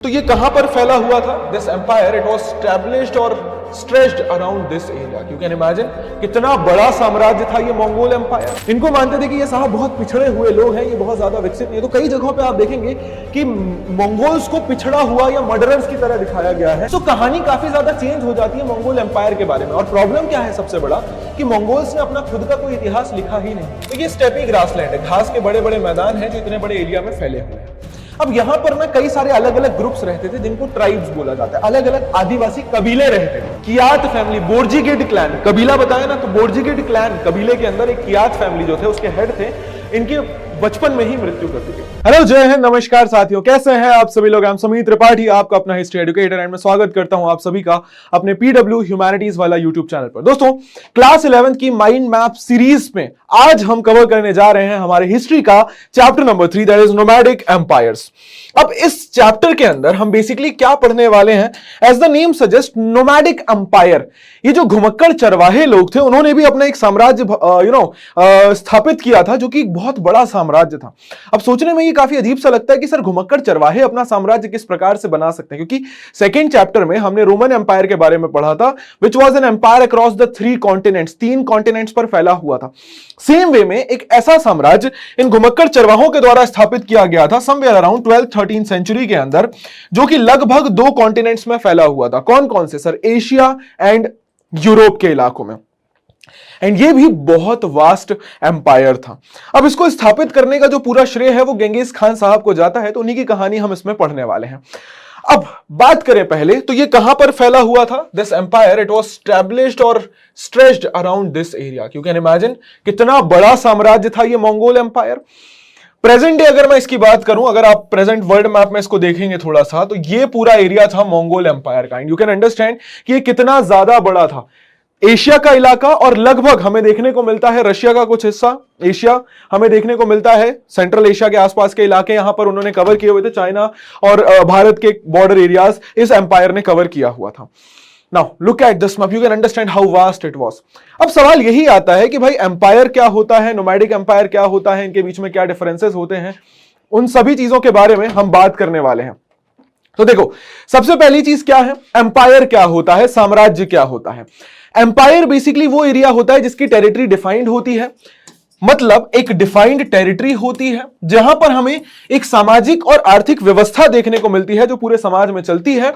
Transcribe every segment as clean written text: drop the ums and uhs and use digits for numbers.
तो ये कहां पर फैला हुआ था? This empire it was established और stretched around this area. You can imagine कितना बड़ा साम्राज्य था ये मंगोल एम्पायर। इनको मानते थे कि ये साहब बहुत पिछड़े हुए लोग हैं, ये बहुत ज्यादा विकसित नहीं है। तो कई जगहों पे आप देखेंगे कि मंगोल्स को पिछड़ा हुआ या मर्डरर्स की तरह दिखाया गया है। तो कहानी काफी ज्यादा चेंज हो जाती है मंगोल एम्पायर के बारे में। और प्रॉब्लम क्या है सबसे बड़ा कि मंगोल्स ने अपना खुद का कोई इतिहास लिखा ही नहीं। तो ये स्टेपी ग्रासलैंड है, घास के बड़े बड़े मैदान हैं जो इतने बड़े एरिया में फैले हुए हैं। अब यहां पर ना कई सारे अलग अलग ग्रुप्स रहते थे जिनको ट्राइब्स बोला जाता है। अलग अलग आदिवासी कबीले रहते थे। कियात फैमिली, बोर्जिगिड क्लैन, कबीला बताया ना, तो बोर्जिगिड क्लैन कबीले के अंदर एक कियात फैमिली जो थे उसके हेड थे, इनकी बचपन में ही मृत्यु कर दी गई। हेलो, जय हिंद, नमस्कार साथियों, कैसे हैं आप सभी लोग। समीर त्रिपाठी, आपका अपना हिस्ट्री एजुकेटर, एंड मैं स्वागत करता हूं आप सभी का अपने पीडब्ल्यू ह्यूमैनिटीज वाला यूट्यूब चैनल पर। दोस्तों, क्लास 11 की माइंड मैप सीरीज में आज हम कवर करने जा रहे हैं हमारे हिस्ट्री का chapter number 3, that is nomadic empires. अब इस चैप्टर के अंदर हम बेसिकली क्या पढ़ने वाले हैं? As the name suggest, nomadic empire. ये जो घुमक्कड़ चरवाहे लोग थे, उन्होंने भी अपना एक साम्राज्य स्थापित किया था, जो कि एक बहुत बड़ा साम्राज्य था। अब सोचने में ये काफी अजीब सा लगता है कि सर घुमक्कड़ चरवाहे अपना साम्राज्य किस प्रकार से बना सकते हैं, क्योंकि सेकेंड चैप्टर में हमने रोमन एम्पायर के बारे में पढ़ा था, which was an empire across the 3 continents, 3 continents पर फैला हुआ था। सेम वे में एक ऐसा साम्राज्य इन घुमक्कड़ चरवाहों के द्वारा स्थापित किया गया था समवेयर अराउंड 12th-13th सेंचुरी के अंदर, जो कि लगभग 2 कॉन्टिनेंट्स में फैला हुआ था। कौन कौन से सर? एशिया एंड यूरोप के इलाकों में। एंड ये भी बहुत वास्ट एम्पायर था। अब इसको स्थापित करने का जो पूरा श्रेय है वो गेंगिस खान साहब को जाता है, तो उन्हीं की कहानी हम इसमें पढ़ने वाले हैं। अब बात करें पहले तो ये कहां पर फैला हुआ था? This empire it was established और stretched around this area. You can imagine कितना बड़ा साम्राज्य था ये मंगोल एम्पायर। प्रेजेंट डे अगर मैं इसकी बात करूं, अगर आप प्रेजेंट वर्ल्ड मैप में इसको देखेंगे थोड़ा सा, तो ये पूरा एरिया था मंगोल एम्पायर का। एंड यू कैन अंडरस्टैंड कि ये कितना ज्यादा बड़ा था। एशिया का इलाका और लगभग हमें देखने को मिलता है रशिया का कुछ हिस्सा, एशिया हमें देखने को मिलता है, सेंट्रल एशिया के आसपास के इलाके यहां पर उन्होंने कवर किए हुए थे। चाइना और भारत के बॉर्डर एरियाज इस एम्पायर ने कवर किया हुआ था। Now look at this map, you can understand how vast it was. अब सवाल यही आता है कि भाई एम्पायर क्या होता है, नोमैडिक एम्पायर क्या होता है, इनके बीच में क्या डिफरेंसेस होते हैं, उन सभी चीजों के बारे में हम बात करने वाले हैं। तो देखो, सबसे पहली चीज क्या है, एम्पायर क्या होता है, साम्राज्य क्या होता है। एम्पायर बेसिकली वो एरिया होता है जिसकी टेरिटरी डिफाइंड होती है, मतलब एक डिफाइंड टेरिटरी होती है जहां पर हमें एक सामाजिक और आर्थिक व्यवस्था देखने को मिलती है जो पूरे समाज में चलती है।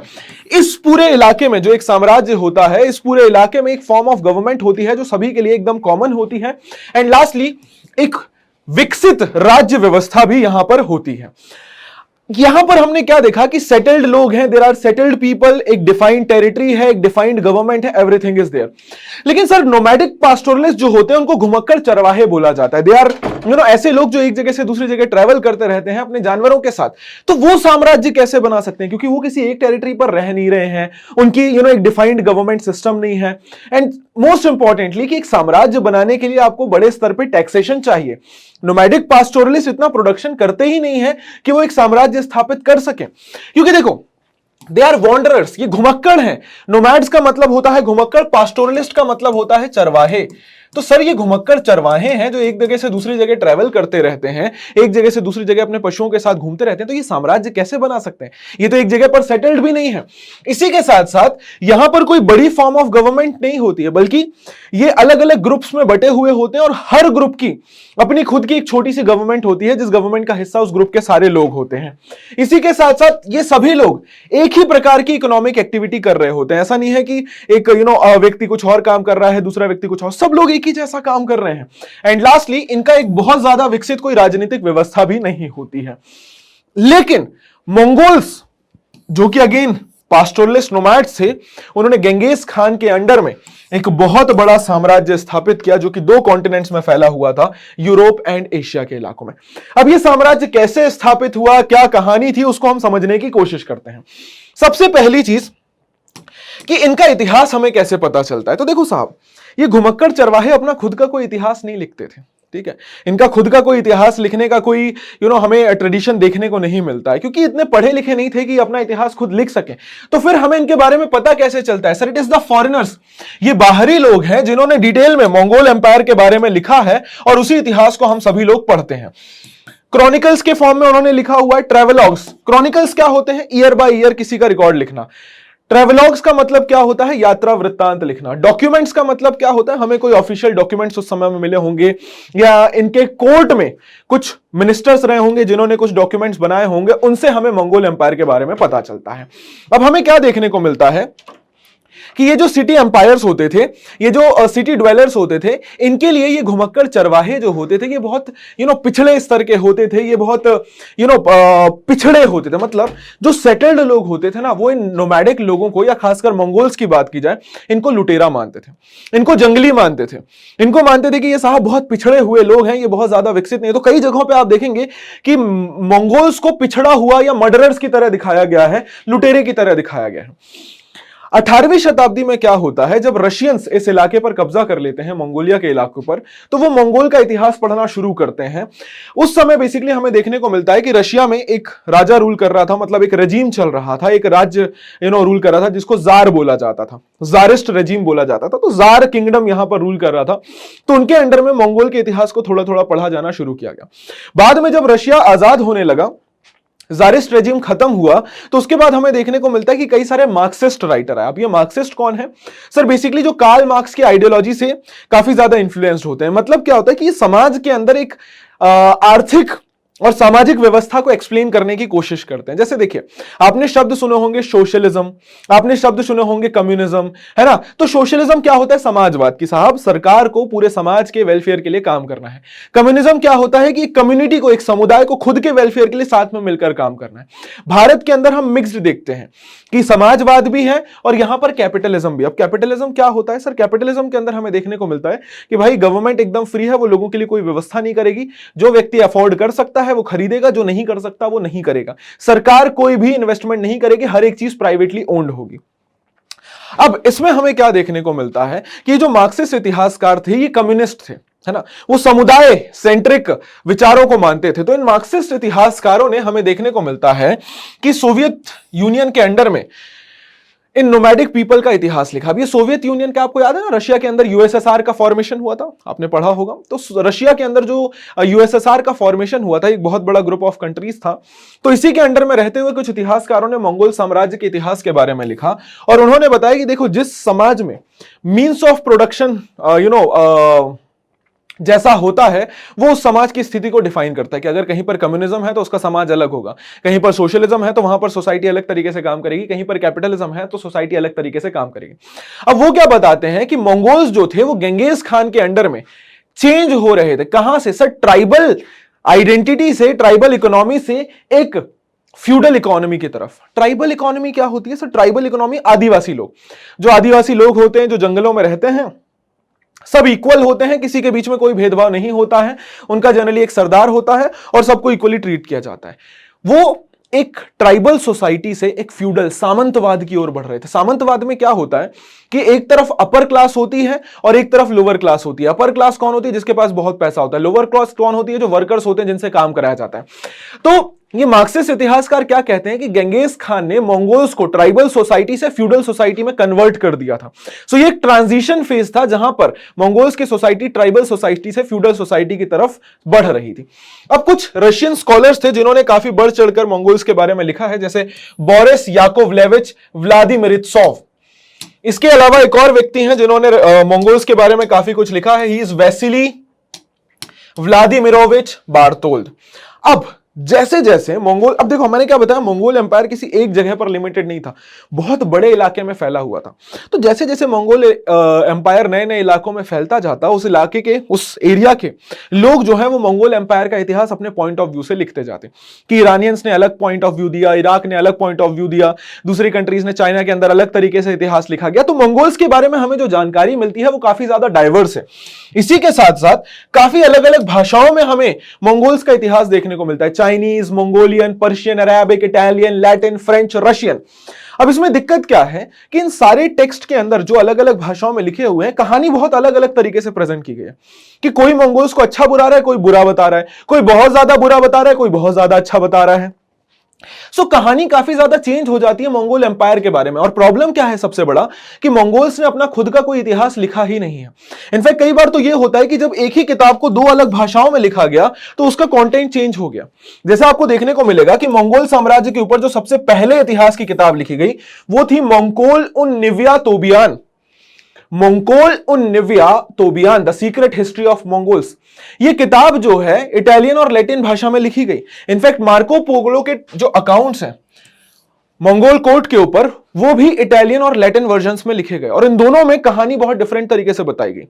इस पूरे इलाके में जो एक साम्राज्य होता है, इस पूरे इलाके में एक फॉर्म ऑफ गवर्नमेंट होती है जो सभी के लिए एकदम कॉमन होती है। एंड लास्टली एक विकसित राज्य व्यवस्था भी यहां पर होती है। यहां पर हमने क्या देखा कि सेटल्ड लोग हैं, देयर आर सेटल्ड पीपल, एक डिफाइंड टेरिटरी है, एक डिफाइंड गवर्नमेंट है, एवरीथिंग इज देयर। लेकिन सर नोमैडिक पास्टोरलिस्ट जो होते हैं उनको घुमक्कड़ चरवाहे बोला जाता है। दे आर ऐसे लोग जो एक जगह से दूसरी जगह ट्रैवल करते रहते हैं अपने जानवरों के साथ। तो वो साम्राज्य कैसे बना सकते हैं, क्योंकि वो किसी एक टेरिटरी पर रह नहीं रहे हैं, उनकी एक डिफाइंड गवर्नमेंट सिस्टम नहीं है। एंड मोस्ट इंपॉर्टेंटली कि एक साम्राज्य बनाने के लिए आपको बड़े स्तर पर टैक्सेशन चाहिए। नोमैडिक पास्टोरलिस्ट इतना प्रोडक्शन करते ही नहीं है कि वो एक साम्राज्य स्थापित कर सके, क्योंकि देखो दे आर वॉन्डरर्स, ये घुमक्कड़ हैं। नोमैड्स का मतलब होता है घुमक्कड़, पास्टोरलिस्ट का मतलब होता है चरवाहे। तो सर ये घुमक्कड़ चरवाहे हैं जो एक जगह से दूसरी जगह ट्रैवल करते रहते हैं, एक जगह से दूसरी जगह अपने पशुओं के साथ घूमते रहते हैं। तो ये साम्राज्य कैसे बना सकते हैं? ये तो एक जगह पर सेटल्ड भी नहीं है। इसी के साथ साथ यहां पर कोई बड़ी फॉर्म ऑफ गवर्नमेंट नहीं होती है, बल्कि ये अलग अलग ग्रुप्स में बटे हुए होते हैं और हर ग्रुप की अपनी खुद की एक छोटी सी गवर्नमेंट होती है, जिस गवर्नमेंट का हिस्सा उस ग्रुप के सारे लोग होते हैं। इसी के साथ साथ ये सभी लोग एक ही प्रकार की इकोनॉमिक एक्टिविटी कर रहे होते हैं। ऐसा नहीं है कि एक व्यक्ति कुछ और काम कर रहा है, दूसरा व्यक्ति कुछ और, सब लोग एक ही जैसा काम कर रहे हैं। एंड लास्टली इनका एक बहुत ज्यादा विकसित कोई राजनीतिक व्यवस्था भी नहीं होती है। लेकिन मंगोल्स जो कि अगेन पास्टोरलिस्ट नोमैड्स थे, उन्होंने गेंगिस खान के अंडर में एक बहुत बड़ा साम्राज्य स्थापित किया जो कि 2 कॉन्टिनेंट्स में फैला हुआ था, यूरोप एंड एशिया के इलाकों में। अब यह साम्राज्य कैसे स्थापित हुआ, क्या कहानी थी, उसको हम समझने की कोशिश करते हैं। सबसे पहली चीज कि इनका इतिहास हमें कैसे पता चलता है। तो देखो साहब, ये घुमक्कड़ चरवाहे अपना खुद का कोई इतिहास नहीं लिखते थे, ठीक है। इनका खुद का कोई इतिहास लिखने का कोई हमें ट्रेडिशन देखने को नहीं मिलता है, क्योंकि इतने पढ़े लिखे नहीं थे कि अपना इतिहास खुद लिख सके। तो फिर हमें इनके बारे में पता कैसे चलता है? Sir it is the foreigners, ये बाहरी लोग हैं जिन्होंने डिटेल में मंगोल एम्पायर के बारे में लिखा है और उसी इतिहास को हम सभी लोग पढ़ते हैं। क्रॉनिकल्स के फॉर्म में उन्होंने लिखा हुआ है ट्रेवलॉग्स। क्रॉनिकल्स क्या होते हैं? ईयर बाय ईयर किसी का रिकॉर्ड लिखना। ट्रेवलॉग्स का मतलब क्या होता है? यात्रा वृत्तांत लिखना। डॉक्यूमेंट्स का मतलब क्या होता है? हमें कोई ऑफिशियल डॉक्यूमेंट्स उस समय में मिले होंगे, या इनके कोर्ट में कुछ मिनिस्टर्स रहे होंगे जिन्होंने कुछ डॉक्यूमेंट्स बनाए होंगे, उनसे हमें मंगोल एम्पायर के बारे में पता चलता है। अब हमें क्या देखने को मिलता है कि ये जो सिटी एम्पायर्स होते थे, ये जो सिटी ड्वेलर्स होते थे, इनके लिए ये घुमक्कड़ चरवाहे जो होते थे, ये बहुत पिछड़े स्तर के होते थे, ये बहुत पिछड़े होते थे। मतलब जो सेटल्ड लोग होते थे ना, वो इन नोमैडिक लोगों को, या खासकर मंगोल्स की बात की जाए, इनको लुटेरा मानते थे, इनको जंगली मानते थे, इनको मानते थे कि ये साहब बहुत पिछड़े हुए लोग हैं, ये बहुत ज्यादा विकसित नहीं। तो कई जगहों पर आप देखेंगे कि मंगोल्स को पिछड़ा हुआ या मर्डरर्स की तरह दिखाया गया है, लुटेरे की तरह दिखाया गया है। 18वीं शताब्दी में क्या होता है, जब रशियंस इस इलाके पर कब्जा कर लेते हैं, मंगोलिया के इलाकों पर, तो वो मंगोल का इतिहास पढ़ना शुरू करते हैं। उस समय बेसिकली हमें देखने को मिलता है कि रशिया में एक राजा रूल कर रहा था, मतलब एक रेजीम चल रहा था, एक राज्य रूल कर रहा था, जिसको जार बोला जाता था, जारिस्ट रेजीम बोला जाता था। तो जार किंगडम यहां पर रूल कर रहा था, तो उनके अंडर में मंगोल के इतिहास को थोड़ा थोड़ा पढ़ा जाना शुरू किया गया। बाद में जब रशिया आजाद होने लगा, जारिस्ट रेजिम खत्म हुआ, तो उसके बाद हमें देखने को मिलता है कि कई सारे मार्क्सिस्ट राइटर आए। अब ये मार्क्सिस्ट कौन है? सर बेसिकली जो कार्ल मार्क्स की आइडियोलॉजी से काफी ज्यादा इन्फ्लुएंस्ड होते हैं। मतलब क्या होता है कि समाज के अंदर एक आर्थिक और सामाजिक व्यवस्था को एक्सप्लेन करने की कोशिश करते हैं। जैसे देखिए, आपने शब्द सुने होंगे सोशलिज्म, आपने शब्द सुने होंगे कम्युनिज्म, है ना। तो सोशलिज्म क्या होता है? समाजवाद, की साहब सरकार को पूरे समाज के वेलफेयर के लिए काम करना है। कम्युनिज्म क्या होता है कि कम्युनिटी को, एक समुदाय को खुद के वेलफेयर के लिए साथ में मिलकर काम करना है। भारत के अंदर हम मिक्स्ड देखते हैं कि समाजवाद भी है और यहां पर कैपिटलिज्म भी। अब कैपिटलिज्म क्या होता है? सर कैपिटलिज्म के अंदर हमें देखने को मिलता है कि भाई गवर्नमेंट एकदम फ्री है, वो लोगों के लिए कोई व्यवस्था नहीं करेगी। जो व्यक्ति अफोर्ड कर सकता है वो खरीदेगा, जो नहीं कर सकता वो नहीं करेगा। सरकार कोई भी इन्वेस्टमेंट नहीं करेगी, हर एक चीज प्राइवेटली ओन्ड होगी। अब इसमें हमें क्या देखने को मिलता है कि जो मार्क्सिस्ट इतिहासकार थे, ये कम्युनिस्ट थे, है ना, वो समुदाय सेंट्रिक विचारों को मानते थे। तो इन मार्क्सिस्ट इतिहासकारों ने हमें देखने को मिलता है कि सोवियत यूनियन के अंडर में इन नोमैडिक पीपल का इतिहास लिखा। अब ये सोवियत यूनियन का आपको याद है ना, रशिया के अंदर यूएसएसआर का फॉर्मेशन हुआ था, आपने पढ़ा होगा। तो रशिया के अंदर जो यूएसएसआर का फॉर्मेशन हुआ था, एक बहुत बड़ा ग्रुप ऑफ कंट्रीज था। तो इसी के अंडर में रहते हुए कुछ इतिहासकारों ने मंगोल साम्राज्य के इतिहास के बारे में लिखा, और उन्होंने बताया कि देखो, जिस समाज में मीन्स ऑफ प्रोडक्शन जैसा होता है, वो उस समाज की स्थिति को डिफाइन करता है। कि अगर कहीं पर कम्युनिज्म है तो उसका समाज अलग होगा, कहीं पर सोशलिज्म है तो वहां पर सोसाइटी अलग तरीके से काम करेगी, कहीं पर कैपिटलिज्म है तो सोसाइटी अलग तरीके से काम करेगी। अब वो क्या बताते हैं कि मंगोल्स जो थे वो गेंगिस खान के अंडर में चेंज हो रहे थे। कहां से? सर ट्राइबल आइडेंटिटी से, ट्राइबल इकोनॉमी से एक फ्यूडल इकोनॉमी की तरफ। ट्राइबल इकोनॉमी क्या होती है? सर ट्राइबल इकोनॉमी आदिवासी लोग, जो आदिवासी लोग होते हैं, जो जंगलों में रहते हैं, सब इक्वल होते हैं, किसी के बीच में कोई भेदभाव नहीं होता है। उनका जनरली एक सरदार होता है और सबको इक्वली ट्रीट किया जाता है। वो एक ट्राइबल सोसाइटी से एक फ्यूडल सामंतवाद की ओर बढ़ रहे थे। सामंतवाद में क्या होता है कि एक तरफ अपर क्लास होती है और एक तरफ लोअर क्लास होती है। अपर क्लास कौन होती है? जिसके पास बहुत पैसा होता है। लोअर क्लास कौन होती है? जो वर्कर्स होते हैं, जिनसे काम कराया जाता है। तो ये मार्क्सिस्ट इतिहासकार क्या कहते हैं कि गेंगिस खान ने मंगोल्स को ट्राइबल सोसाइटी से फ्यूडल सोसाइटी में कन्वर्ट कर दिया था। सो ये एक ट्रांजिशन फेज था जहां पर मंगोल्स की सोसाइटी ट्राइबल सोसाइटी से फ्यूडल सोसाइटी की तरफ बढ़ रही थी। अब कुछ रशियन स्कॉलर्स थे जिन्होंने काफी बढ़ चढ़कर मंगोल्स के बारे में लिखा है, जैसे बोरिस याकोवलेविच व्लादिमिरित्सोव। इसके अलावा एक और व्यक्ति हैं जिन्होंने मंगोल्स के बारे में काफी कुछ लिखा है, ही इज वैसिली व्लादिमिरोविच बार्तोल्द। अब जैसे जैसे मंगोल, अब देखो मैंने क्या बताया, मंगोल एम्पायर किसी एक जगह पर लिमिटेड नहीं था, बहुत बड़े इलाके में फैला हुआ था। तो जैसे जैसे मंगोल एम्पायर नए नए इलाकों में फैलता जाता, उस इलाके के, उस एरिया के लोग जो है वो मंगोल एम्पायर का इतिहास अपने पॉइंट ऑफ व्यू से लिखते जाते कि ईरानियंस ने अलग पॉइंट ऑफ व्यू दिया, इराक ने अलग पॉइंट ऑफ व्यू दिया, दूसरी कंट्रीज ने, चाइना के अंदर अलग तरीके से इतिहास लिखा गया। तो मंगोल्स के बारे में हमें जो जानकारी मिलती है वो काफी ज्यादा डाइवर्स है। इसी के साथ साथ काफी अलग अलग भाषाओं में हमें मंगोल्स का इतिहास देखने को मिलता है, Chinese, Mongolian, Persian, Arabic, Italian, Latin, French, Russian. अब इसमें दिक्कत क्या है कि इन सारे टेक्स्ट के अंदर जो अलग अलग भाषाओं में लिखे हुए हैं, कहानी बहुत अलग अलग तरीके से प्रेजेंट की गई है। कि कोई मंगोल्स को अच्छा बुला रहा है, कोई बुरा बता रहा है, कोई बहुत ज्यादा बुरा बता रहा है, कोई बहुत ज्यादा अच्छा बता रहा है। कहानी काफी ज्यादा चेंज हो जाती है मंगोल एम्पायर के बारे में। और प्रॉब्लम क्या है सबसे बड़ा, कि मंगोल्स ने अपना खुद का कोई इतिहास लिखा ही नहीं है। इनफैक्ट कई बार तो यह होता है कि जब एक ही किताब को दो अलग भाषाओं में लिखा गया तो उसका कंटेंट चेंज हो गया। जैसा आपको देखने को मिलेगा कि मंगोल साम्राज्य के ऊपर जो सबसे पहले इतिहास की किताब लिखी गई वो थी मंगोल उन निव्या तोबियान, मंगोल उन निव्या तोबियान, the secret history of Mongols. ये किताब जो है इटालियन और लैटिन भाषा में लिखी गई। इनफैक्ट मार्को पोलो के जो अकाउंट्स हैं मंगोल कोर्ट के ऊपर वो भी इटालियन और लैटिन वर्जन्स में लिखे गए, और इन दोनों में कहानी बहुत डिफरेंट तरीके से बताई गई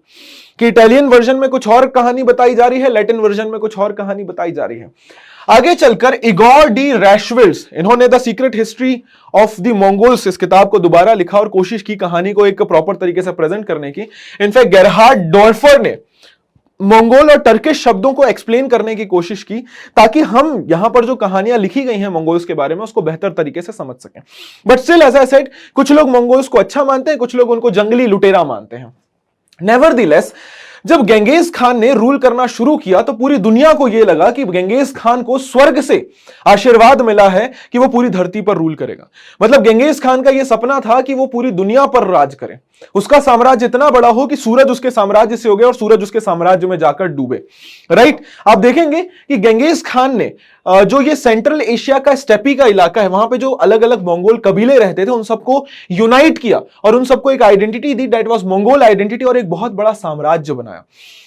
कि इटालियन वर्जन में कुछ और कहानी बताई जा रही है, लैटिन वर्जन में कुछ और कहानी बताई जा रही है। आगे चलकर इगोर डी रैशविल्स, इन्होंने the secret history of the Mongols इस किताब को दोबारा लिखा और कोशिश की कहानी को एक प्रॉपर तरीके से प्रेजेंट करने की। इनफैक्ट गेरहार्ड डॉल्फर ने मंगोल और टर्किश शब्दों को एक्सप्लेन करने की कोशिश की ताकि हम यहां पर जो कहानियां लिखी गई हैं मंगोल्स के बारे में उसको बेहतर तरीके से समझ सकें। But still as I said, कुछ लोग मंगोल्स को अच्छा मानते हैं, कुछ लोग उनको जंगली लुटेरा मानते हैं। नेवरदलेस, जब गेंगेज खान ने रूल करना शुरू किया तो पूरी दुनिया को यह लगा कि गेंगेज खान को स्वर्ग से आशीर्वाद मिला है कि वो पूरी धरती पर रूल करेगा। मतलब गेंगेज खान का यह सपना था कि वो पूरी दुनिया पर राज करे, उसका साम्राज्य इतना बड़ा हो कि सूरज उसके साम्राज्य से हो गया और सूरज उसके साम्राज्य में जाकर डूबे। राइट, आप देखेंगे कि गेंगेज खान ने जो ये सेंट्रल एशिया का स्टेपी का इलाका है वहां पे जो अलग अलग मंगोल कबीले रहते थे उन सबको यूनाइट किया और उन सबको एक identity the, that was Mongol identity, और एक बहुत बड़ा साम्राज्य बनाया।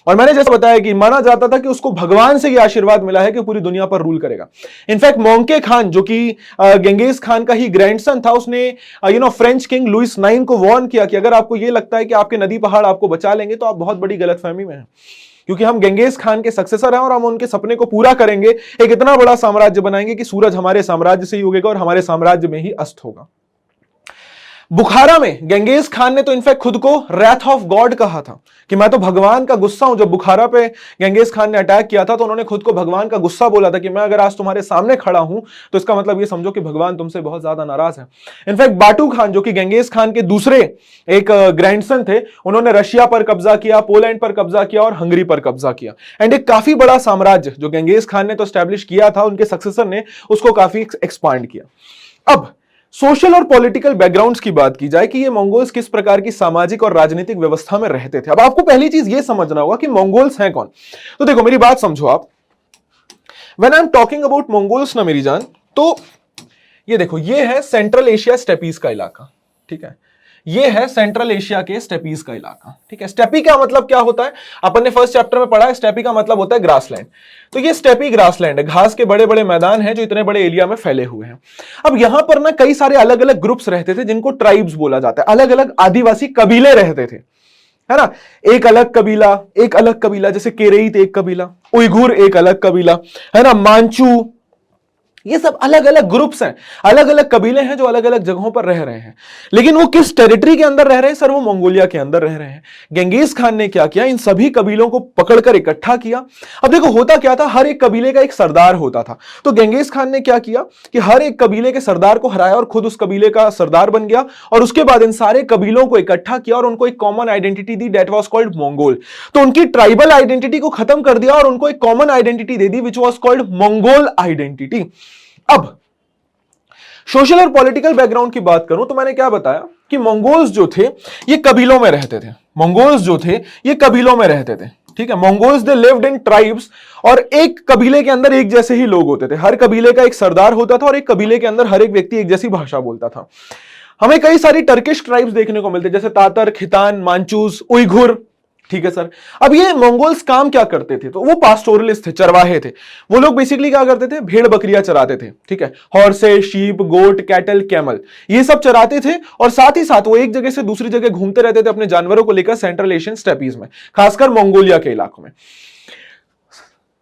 और मैंने जैसे बताया कि माना जाता था कि उसको भगवान से यह आशीर्वाद मिला है कि पूरी दुनिया पर रूल करेगा। इनफैक्ट मोंके खान जो कि गेंगेज खान का ही ग्रैंडसन था, उसने फ्रेंच किंग लुइस 9 को वार्न किया कि अगर आपको यह लगता है कि आपके नदी पहाड़ आपको बचा लेंगे तो आप बहुत बड़ी गलतफहमी में हैं, क्योंकि हम गेंगेज खान के सक्सेसर हैं और हम उनके सपने को पूरा करेंगे, एक इतना बड़ा साम्राज्य बनाएंगे कि सूरज हमारे साम्राज्य से ही उगेगा और हमारे साम्राज्य में ही अस्त होगा। बुखारा में गेंगेज खान ने तो इनफैक्ट खुद को रैथ ऑफ गॉड कहा था कि मैं तो भगवान का गुस्सा हूं। जब बुखारा पे गेंगेज खान ने अटैक किया था तो उन्होंने खुद को भगवान का गुस्सा बोला था कि मैं अगर आज तुम्हारे सामने खड़ा हूं तो इसका मतलब ये समझो कि भगवान तुमसे बहुत ज्यादा नाराज है। इनफैक्ट बाटू खान जो कि गेंगेज खान के दूसरे एक ग्रैंडसन थे, उन्होंने रशिया पर कब्जा किया, पोलैंड पर कब्जा किया और हंगरी पर कब्जा किया। एंड एक काफी बड़ा साम्राज्य जो गेंगेज खान ने तो स्टैब्लिश किया था, उनके सक्सेसर ने उसको काफी एक्सपांड किया। अब सोशल और पॉलिटिकल बैकग्राउंड्स की बात की जाए कि ये मंगोल्स किस प्रकार की सामाजिक और राजनीतिक व्यवस्था में रहते थे। अब आपको पहली चीज ये समझना होगा कि मंगोल्स हैं कौन। तो देखो मेरी बात समझो आप, when I am talking about Mongols ना मेरी जान, तो ये देखो ये है सेंट्रल एशिया स्टेपीज का इलाका, ठीक है, ये है सेंट्रल एशिया के स्टेपीज का इलाका, ठीक है। स्टेपी का मतलब क्या होता है, अपन ने फर्स्ट चैप्टर में पढ़ा है, स्टेपी का मतलब होता है ग्रासलैंड। तो ये स्टेपी ग्रासलैंड है, घास के बड़े बड़े मैदान हैं जो इतने बड़े एरिया में फैले हुए हैं। अब यहां पर ना कई सारे अलग अलग ग्रुप्स रहते थे जिनको ट्राइब्स बोला जाता है, अलग अलग आदिवासी कबीले रहते थे, है ना। एक अलग कबीला, जैसे केरेइत एक कबीला, उइघुर एक अलग कबीला, है ना, मांचू, ये सब अलग अलग ग्रुप्स हैं, अलग अलग कबीले हैं जो अलग अलग जगहों पर रह रहे हैं। लेकिन वो किस टेरिटरी के अंदर रह रहे हैं सर, वो मंगोलिया के अंदर रह रहे हैं। गेंगेज खान ने क्या किया, इन सभी कबीलों को पकड़कर इकट्ठा किया। अब देखो होता क्या था, हर एक कबीले का एक सरदार होता था। तो गेंगेज खान ने क्या किया कि हर एक कबीले के सरदार को हराया और खुद उस कबीले का सरदार बन गया, और उसके बाद इन सारे कबीलों को इकट्ठा किया और उनको एक common identity the, that was called Mongol. तो उनकी ट्राइबल आइडेंटिटी को खत्म कर दिया और उनको एक common identity they the which was called Mongol identity. अब सोशल और पॉलिटिकल बैकग्राउंड की बात करूं तो मैंने क्या बताया कि मंगोल्स जो थे ये कबीलों में रहते थे, मंगोल्स जो थे ये कबीलों में रहते थे, ठीक है। Mongols they lived in tribes, और एक कबीले के अंदर एक जैसे ही लोग होते थे, हर कबीले का एक सरदार होता था और एक कबीले के अंदर हर एक व्यक्ति एक जैसी भाषा बोलता था। हमें कई सारी टर्किश ट्राइब्स देखने को मिलते जैसे तातर, खितान, मांचूस, उइघुर, ठीक है सर। अब ये मंगोल्स काम क्या करते थे, तो वो पास्टोरलिस्ट थे, चरवाहे थे। वो लोग बेसिकली क्या करते थे, भेड़ बकरियां चराते थे, ठीक है, हॉर्सेस, शीप, गोट, कैटल, कैमल, ये सब चराते थे। और साथ ही साथ वो एक जगह से दूसरी जगह घूमते रहते थे अपने जानवरों को लेकर सेंट्रल एशियन स्टेपीज में, खासकर मंगोलिया के इलाकों में।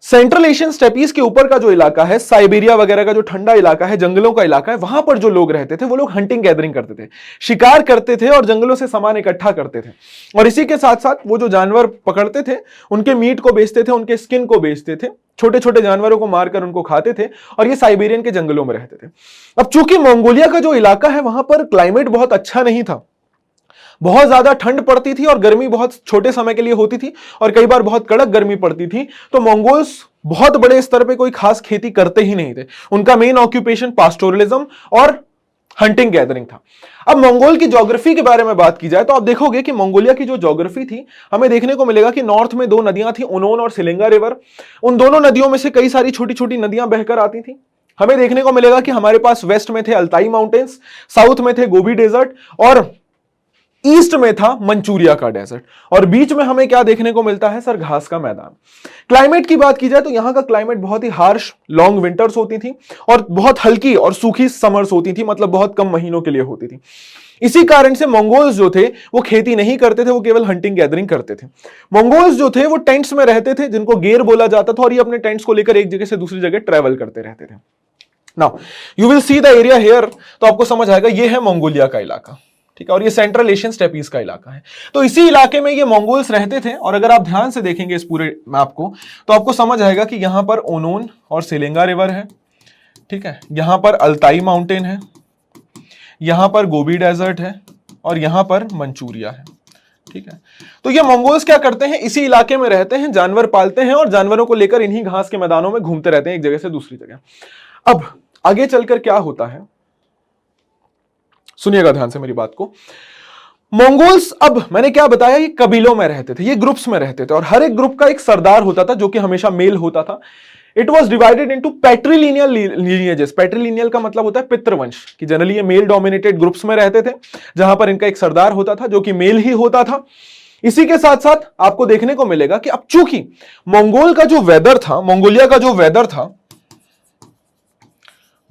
सेंट्रल एशियन स्टेपीज के ऊपर का जो इलाका है, साइबेरिया वगैरह का जो ठंडा इलाका है, जंगलों का इलाका है, वहां पर जो लोग रहते थे वो लोग हंटिंग गैदरिंग करते थे, शिकार करते थे और जंगलों से सामान इकट्ठा करते थे। और इसी के साथ साथ वो जो जानवर पकड़ते थे उनके मीट को बेचते थे, उनके स्किन को बेचते थे, छोटे छोटे जानवरों को मारकर उनको खाते थे, और ये साइबेरियन के जंगलों में रहते थे। अब चूंकि मंगोलिया का जो इलाका है वहां पर क्लाइमेट बहुत अच्छा नहीं था, बहुत ज्यादा ठंड पड़ती थी और गर्मी बहुत छोटे समय के लिए होती थी और कई बार बहुत कड़क गर्मी पड़ती थी। तो मंगोल्स बहुत बड़े स्तर पे कोई खास खेती करते ही नहीं थे। उनका मेन ऑक्यूपेशन पास्टोरलिज्म और हंटिंग गैदरिंग था। अब मंगोल की ज्योग्राफी के बारे में बात की जाए तो आप देखोगे कि मंगोलिया की जो ज्योग्राफी थी, हमें देखने को मिलेगा कि नॉर्थ में दो नदियां थी, ओनोन और सिलेंगा रिवर। उन दोनों नदियों में से कई सारी छोटी छोटी नदियां बहकर आती थी। हमें देखने को मिलेगा कि हमारे पास वेस्ट में थे अल्ताई माउंटेन्स, साउथ में थे गोबी डेजर्ट और ईस्ट में था मंचूरिया का डेजर्ट, और बीच में हमें क्या देखने को मिलता है सर, घास का मैदान। क्लाइमेट की बात की जाए तो यहां का क्लाइमेट बहुत ही हार्श लॉन्ग विंटर्स होती थी और बहुत हल्की और सूखी समर्स होती थी, मतलब बहुत कम महीनों के लिए होती थी। इसी कारण से मंगोल्स जो थे वो खेती नहीं करते थे, वो केवल हंटिंग गैदरिंग करते थे। मंगोल्स जो थे वो टेंट्स में रहते थे, जिनको गेर बोला जाता था, और ये अपने टेंट्स को लेकर एक जगह से दूसरी जगह ट्रेवल करते रहते थे। Now you will see the area here, तो आपको समझ आएगा ये है मंगोलिया का इलाका, ठीक है, और ये सेंट्रल एशियन स्टेपीज का इलाका है। तो इसी इलाके में ये मंगोल्स रहते थे, और अगर आप ध्यान से देखेंगे इस पूरे मैप को तो आपको समझ आएगा कि यहां पर ओनोन और सिलेंगा रिवर है, ठीक है, यहां पर अल्ताई माउंटेन है, यहां पर गोबी डेजर्ट है, और यहां पर मंचूरिया है, ठीक है। तो ये मंगोल्स क्या करते हैं, इसी इलाके में रहते हैं, जानवर पालते हैं और जानवरों को लेकर इन्हीं घास के मैदानों में घूमते रहते हैं एक जगह से दूसरी जगह। अब आगे चलकर क्या होता है, सुनिएगा ध्यान से मेरी बात को। मंगोल्स, अब मैंने क्या बताया, ये कबीलों में रहते थे, ये ग्रुप्स में रहते थे, और हर एक ग्रुप का एक सरदार होता था जो कि हमेशा मेल होता था। It was divided into patrilineal lineages. Patrilineal का मतलब होता है पितृवंश, कि जनरली ये मेल डोमिनेटेड ग्रुप्स में रहते थे, जहां पर इनका एक सरदार होता था जो कि मेल ही होता था। इसी के साथ साथ आपको देखने को मिलेगा कि अब चूंकि मंगोल का जो वेदर था, मंगोलिया का जो वेदर था,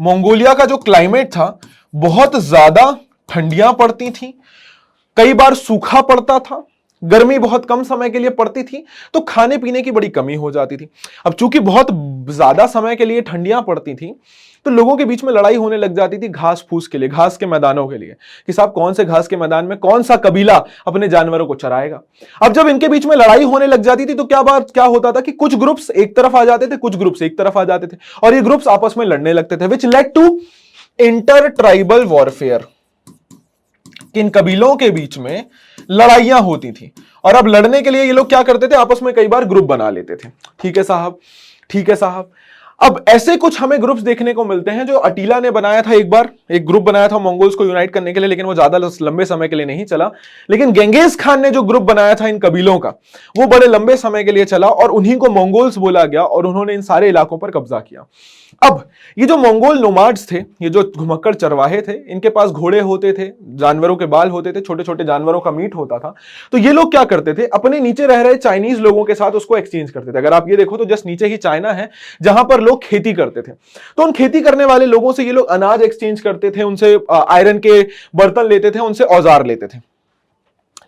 मंगोलिया का जो क्लाइमेट था, बहुत ज्यादा ठंडियां पड़ती थी, कई बार सूखा पड़ता था, गर्मी बहुत कम समय के लिए पड़ती थी, तो खाने पीने की बड़ी कमी हो जाती थी। अब चूंकि बहुत ज्यादा समय के लिए ठंडियां पड़ती थी तो लोगों के बीच में लड़ाई होने लग जाती थी घास फूस के लिए, घास के मैदानों के लिए, कि साहब कौन से घास के मैदान में कौन सा कबीला अपने जानवरों को चराएगा। अब जब इनके बीच में लड़ाई होने लग जाती थी तो क्या होता था कि कुछ ग्रुप्स एक तरफ आ जाते थे, कुछ ग्रुप्स एक तरफ आ जाते थे, और ये ग्रुप्स आपस में लड़ने लगते थे, which led to inter tribal warfare. इन कबीलों के बीच में लड़ाइयां होती थी, और अब लड़ने के लिए ये लोग क्या करते थे, आपस में कई बार ग्रुप बना लेते थे। ठीक है साहब, ठीक है साहब। अब ऐसे कुछ हमें ग्रुप्स देखने को मिलते हैं जो अटीला ने बनाया था, एक बार एक ग्रुप बनाया था मंगोल्स को यूनाइट करने के लिए, लेकिन वो ज्यादा लंबे समय के लिए नहीं चला। लेकिन गेंगिस खान ने जो ग्रुप बनाया था इन कबीलों का, वो बड़े लंबे समय के लिए चला, और उन्हीं को मंगोल्स बोला गया, और उन्होंने इन सारे इलाकों पर कब्जा किया। अब ये जो मंगोल नोमाड्स थे, ये जो घुमक्कड़ चरवाहे थे, इनके पास घोड़े होते थे, जानवरों के बाल होते थे, छोटे छोटे जानवरों का मीट होता था। तो ये लोग क्या करते थे, अपने नीचे रह रहे चाइनीज लोगों के साथ उसको एक्सचेंज करते थे। अगर आप ये देखो तो जस्ट नीचे ही चाइना है जहां पर लोग खेती करते थे, तो उन खेती करने वाले लोगों से ये लोग अनाज एक्सचेंज करते थे, उनसे आयरन के बर्तन लेते थे, उनसे औजार लेते थे।